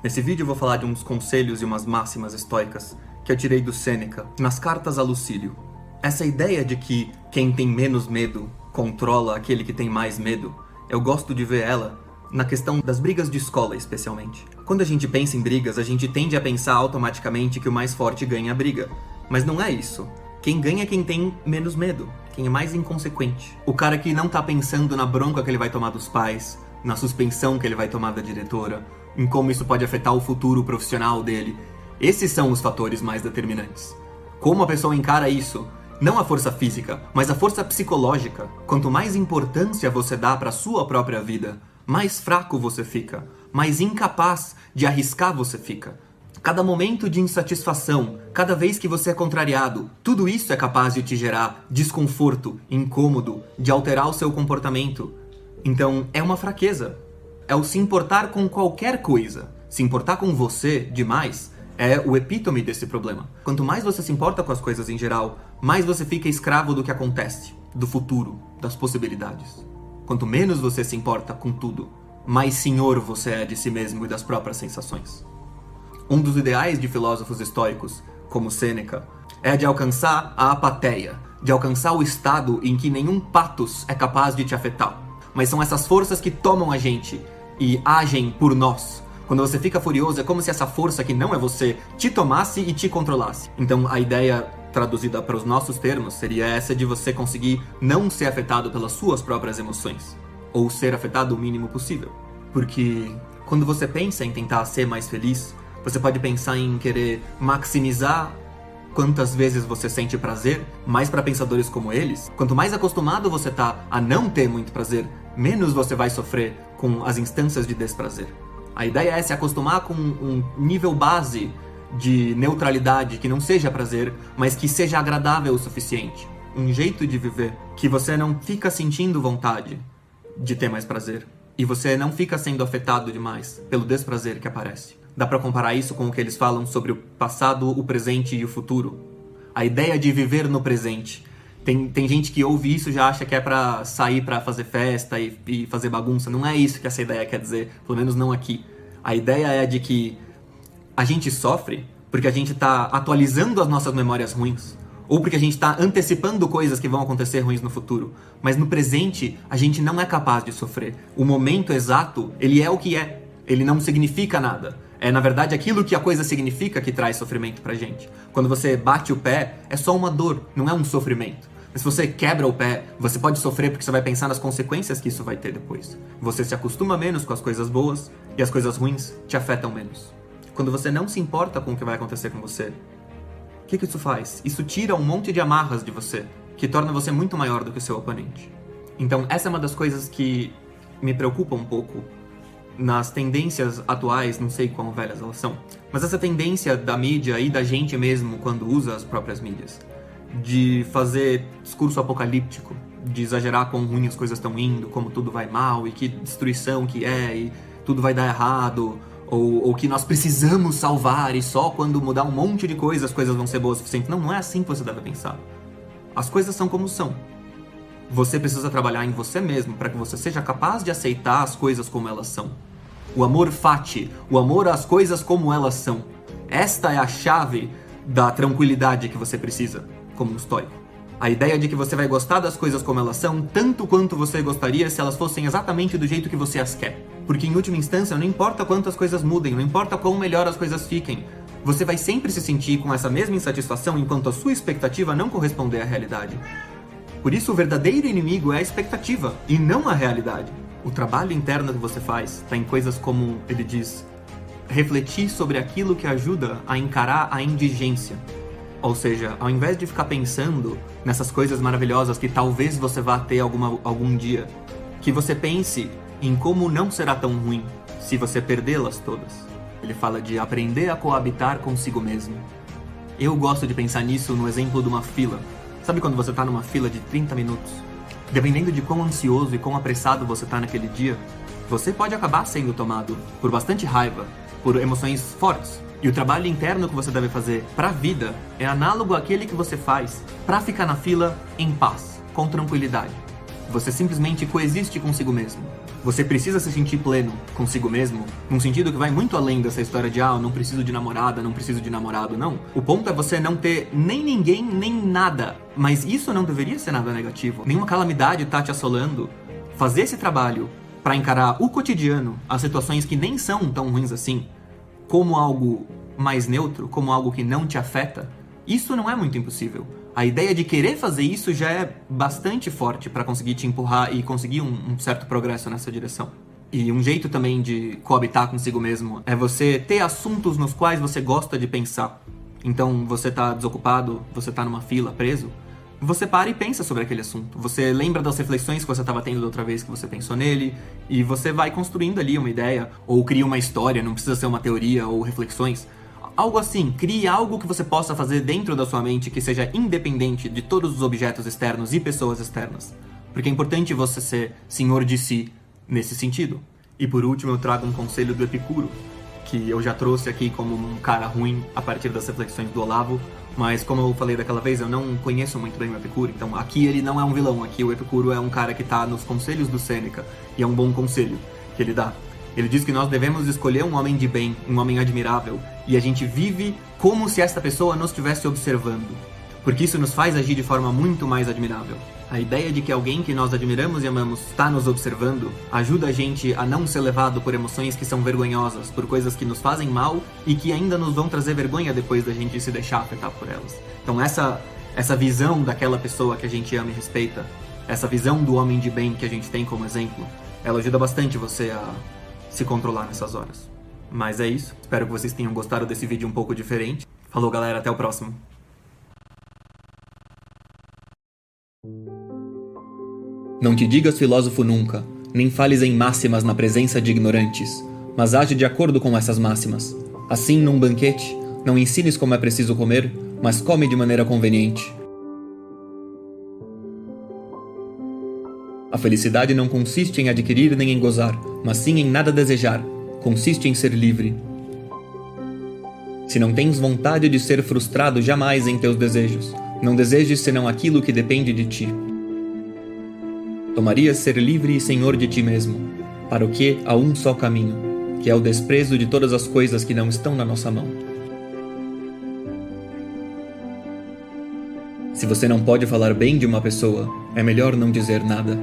Nesse vídeo eu vou falar de uns conselhos e umas máximas estoicas que eu tirei do Sêneca nas cartas a Lucílio. Essa ideia de que quem tem menos medo controla aquele que tem mais medo, eu gosto de ver ela na questão das brigas de escola, especialmente. Quando a gente pensa em brigas, a gente tende a pensar automaticamente que o mais forte ganha a briga. Mas não é isso. Quem ganha é quem tem menos medo, quem é mais inconsequente. O cara que não tá pensando na bronca que ele vai tomar dos pais, na suspensão que ele vai tomar da diretora, em como isso pode afetar o futuro profissional dele. Esses são os fatores mais determinantes. Como a pessoa encara isso, não a força física, mas a força psicológica. Quanto mais importância você dá para sua própria vida, mais fraco você fica, mais incapaz de arriscar você fica. Cada momento de insatisfação, cada vez que você é contrariado, tudo isso é capaz de te gerar desconforto, incômodo, de alterar o seu comportamento. Então, é uma fraqueza. É o se importar com qualquer coisa. Se importar com você demais é o epítome desse problema. Quanto mais você se importa com as coisas em geral, mais você fica escravo do que acontece, do futuro, das possibilidades. Quanto menos você se importa com tudo, mais senhor você é de si mesmo e das próprias sensações. Um dos ideais de filósofos estoicos, como Sêneca, é de alcançar a apateia, de alcançar o estado em que nenhum pathos é capaz de te afetar. Mas são essas forças que tomam a gente e agem por nós. Quando você fica furioso, é como se essa força que não é você te tomasse e te controlasse. Então a ideia traduzida para os nossos termos seria essa de você conseguir não ser afetado pelas suas próprias emoções, ou ser afetado o mínimo possível. Porque quando você pensa em tentar ser mais feliz, você pode pensar em querer maximizar quantas vezes você sente prazer, mas para pensadores como eles, quanto mais acostumado você tá a não ter muito prazer, menos você vai sofrer com as instâncias de desprazer. A ideia é se acostumar com um nível base de neutralidade que não seja prazer, mas que seja agradável o suficiente. Um jeito de viver que você não fica sentindo vontade de ter mais prazer e você não fica sendo afetado demais pelo desprazer que aparece. Dá pra comparar isso com o que eles falam sobre o passado, o presente e o futuro. A ideia de viver no presente. Tem gente que ouve isso e já acha que é pra sair pra fazer festa e fazer bagunça. Não é isso que essa ideia quer dizer, pelo menos não aqui. A ideia é de que a gente sofre porque a gente tá atualizando as nossas memórias ruins, ou porque a gente tá antecipando coisas que vão acontecer ruins no futuro. Mas no presente, a gente não é capaz de sofrer. O momento exato, ele é o que é. Ele não significa nada. É, na verdade, aquilo que a coisa significa que traz sofrimento pra gente. Quando você bate o pé, é só uma dor, não é um sofrimento. Mas se você quebra o pé, você pode sofrer porque você vai pensar nas consequências que isso vai ter depois. Você se acostuma menos com as coisas boas e as coisas ruins te afetam menos. Quando você não se importa com o que vai acontecer com você, o que isso faz? Isso tira um monte de amarras de você, que torna você muito maior do que o seu oponente. Então, essa é uma das coisas que me preocupa um pouco nas tendências atuais, não sei quão velhas elas são, mas essa tendência da mídia e da gente mesmo quando usa as próprias mídias, de fazer discurso apocalíptico, de exagerar quão ruim as coisas estão indo, como tudo vai mal e que destruição que é e tudo vai dar errado, ou que nós precisamos salvar e só quando mudar um monte de coisas as coisas vão ser boas o suficiente. Não é assim que você deve pensar. As coisas são como são. Você precisa trabalhar em você mesmo para que você seja capaz de aceitar as coisas como elas são. O amor fati, o amor às coisas como elas são. Esta é a chave da tranquilidade que você precisa, como um estoico. A ideia de que você vai gostar das coisas como elas são, tanto quanto você gostaria se elas fossem exatamente do jeito que você as quer. Porque em última instância, não importa quantas coisas mudem, não importa quão melhor as coisas fiquem, você vai sempre se sentir com essa mesma insatisfação enquanto a sua expectativa não corresponder à realidade. Por isso, o verdadeiro inimigo é a expectativa, e não a realidade. O trabalho interno que você faz está em coisas como, ele diz, refletir sobre aquilo que ajuda a encarar a indigência. Ou seja, ao invés de ficar pensando nessas coisas maravilhosas que talvez você vá ter algum dia, que você pense em como não será tão ruim se você perdê-las todas. Ele fala de aprender a coabitar consigo mesmo. Eu gosto de pensar nisso no exemplo de uma fila. Sabe quando você tá numa fila de 30 minutos? Dependendo de quão ansioso e quão apressado você tá naquele dia, você pode acabar sendo tomado por bastante raiva, por emoções fortes. E o trabalho interno que você deve fazer para a vida é análogo àquele que você faz para ficar na fila em paz, com tranquilidade. Você simplesmente coexiste consigo mesmo. Você precisa se sentir pleno consigo mesmo, num sentido que vai muito além dessa história de eu não preciso de namorada, não preciso de namorado, não. O ponto é você não ter nem ninguém, nem nada. Mas isso não deveria ser nada negativo. Nenhuma calamidade tá te assolando. Fazer esse trabalho para encarar o cotidiano, as situações que nem são tão ruins assim, como algo mais neutro, como algo que não te afeta, isso não é muito impossível. A ideia de querer fazer isso já é bastante forte para conseguir te empurrar e conseguir um certo progresso nessa direção. E um jeito também de coabitar consigo mesmo é você ter assuntos nos quais você gosta de pensar. Então, você tá desocupado, você tá numa fila, preso, você para e pensa sobre aquele assunto. Você lembra das reflexões que você estava tendo da outra vez que você pensou nele, e você vai construindo ali uma ideia, ou cria uma história, não precisa ser uma teoria ou reflexões. Algo assim, crie algo que você possa fazer dentro da sua mente que seja independente de todos os objetos externos e pessoas externas. Porque é importante você ser senhor de si nesse sentido. E por último eu trago um conselho do Epicuro, que eu já trouxe aqui como um cara ruim a partir das reflexões do Olavo, mas como eu falei daquela vez, eu não conheço muito bem o Epicuro, então aqui ele não é um vilão, aqui o Epicuro é um cara que tá nos conselhos do Sêneca, e é um bom conselho que ele dá. Ele diz que nós devemos escolher um homem de bem, um homem admirável, e a gente vive como se esta pessoa nos estivesse observando, porque isso nos faz agir de forma muito mais admirável. A ideia de que alguém que nós admiramos e amamos está nos observando ajuda a gente a não ser levado por emoções que são vergonhosas, por coisas que nos fazem mal e que ainda nos vão trazer vergonha depois da gente se deixar afetar por elas. Então essa visão daquela pessoa que a gente ama e respeita, essa visão do homem de bem que a gente tem como exemplo, ela ajuda bastante você a se controlar nessas horas. Mas é isso, espero que vocês tenham gostado desse vídeo um pouco diferente. Falou galera, até o próximo. Não te digas filósofo nunca, nem fales em máximas na presença de ignorantes, mas age de acordo com essas máximas. Assim, num banquete, não ensines como é preciso comer, mas come de maneira conveniente. A felicidade não consiste em adquirir nem em gozar, mas sim em nada desejar. Consiste em ser livre. Se não tens vontade de ser frustrado jamais em teus desejos, não desejes senão aquilo que depende de ti. Tomarias ser livre e senhor de ti mesmo, para o que há um só caminho, que é o desprezo de todas as coisas que não estão na nossa mão. Se você não pode falar bem de uma pessoa, é melhor não dizer nada.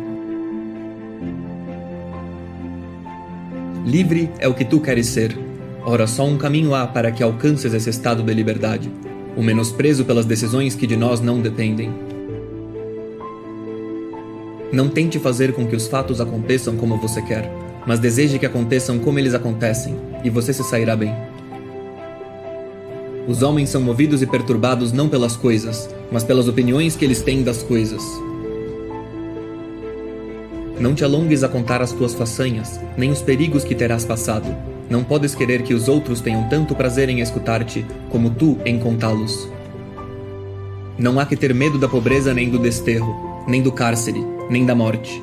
Livre é o que tu queres ser. Ora, só um caminho há para que alcances esse estado de liberdade: o menosprezo pelas decisões que de nós não dependem. Não tente fazer com que os fatos aconteçam como você quer, mas deseje que aconteçam como eles acontecem, e você se sairá bem. Os homens são movidos e perturbados não pelas coisas, mas pelas opiniões que eles têm das coisas. Não te alongues a contar as tuas façanhas, nem os perigos que terás passado. Não podes querer que os outros tenham tanto prazer em escutar-te, como tu em contá-los. Não há que ter medo da pobreza nem do desterro, nem do cárcere, nem da morte.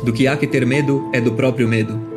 Do que há que ter medo é do próprio medo.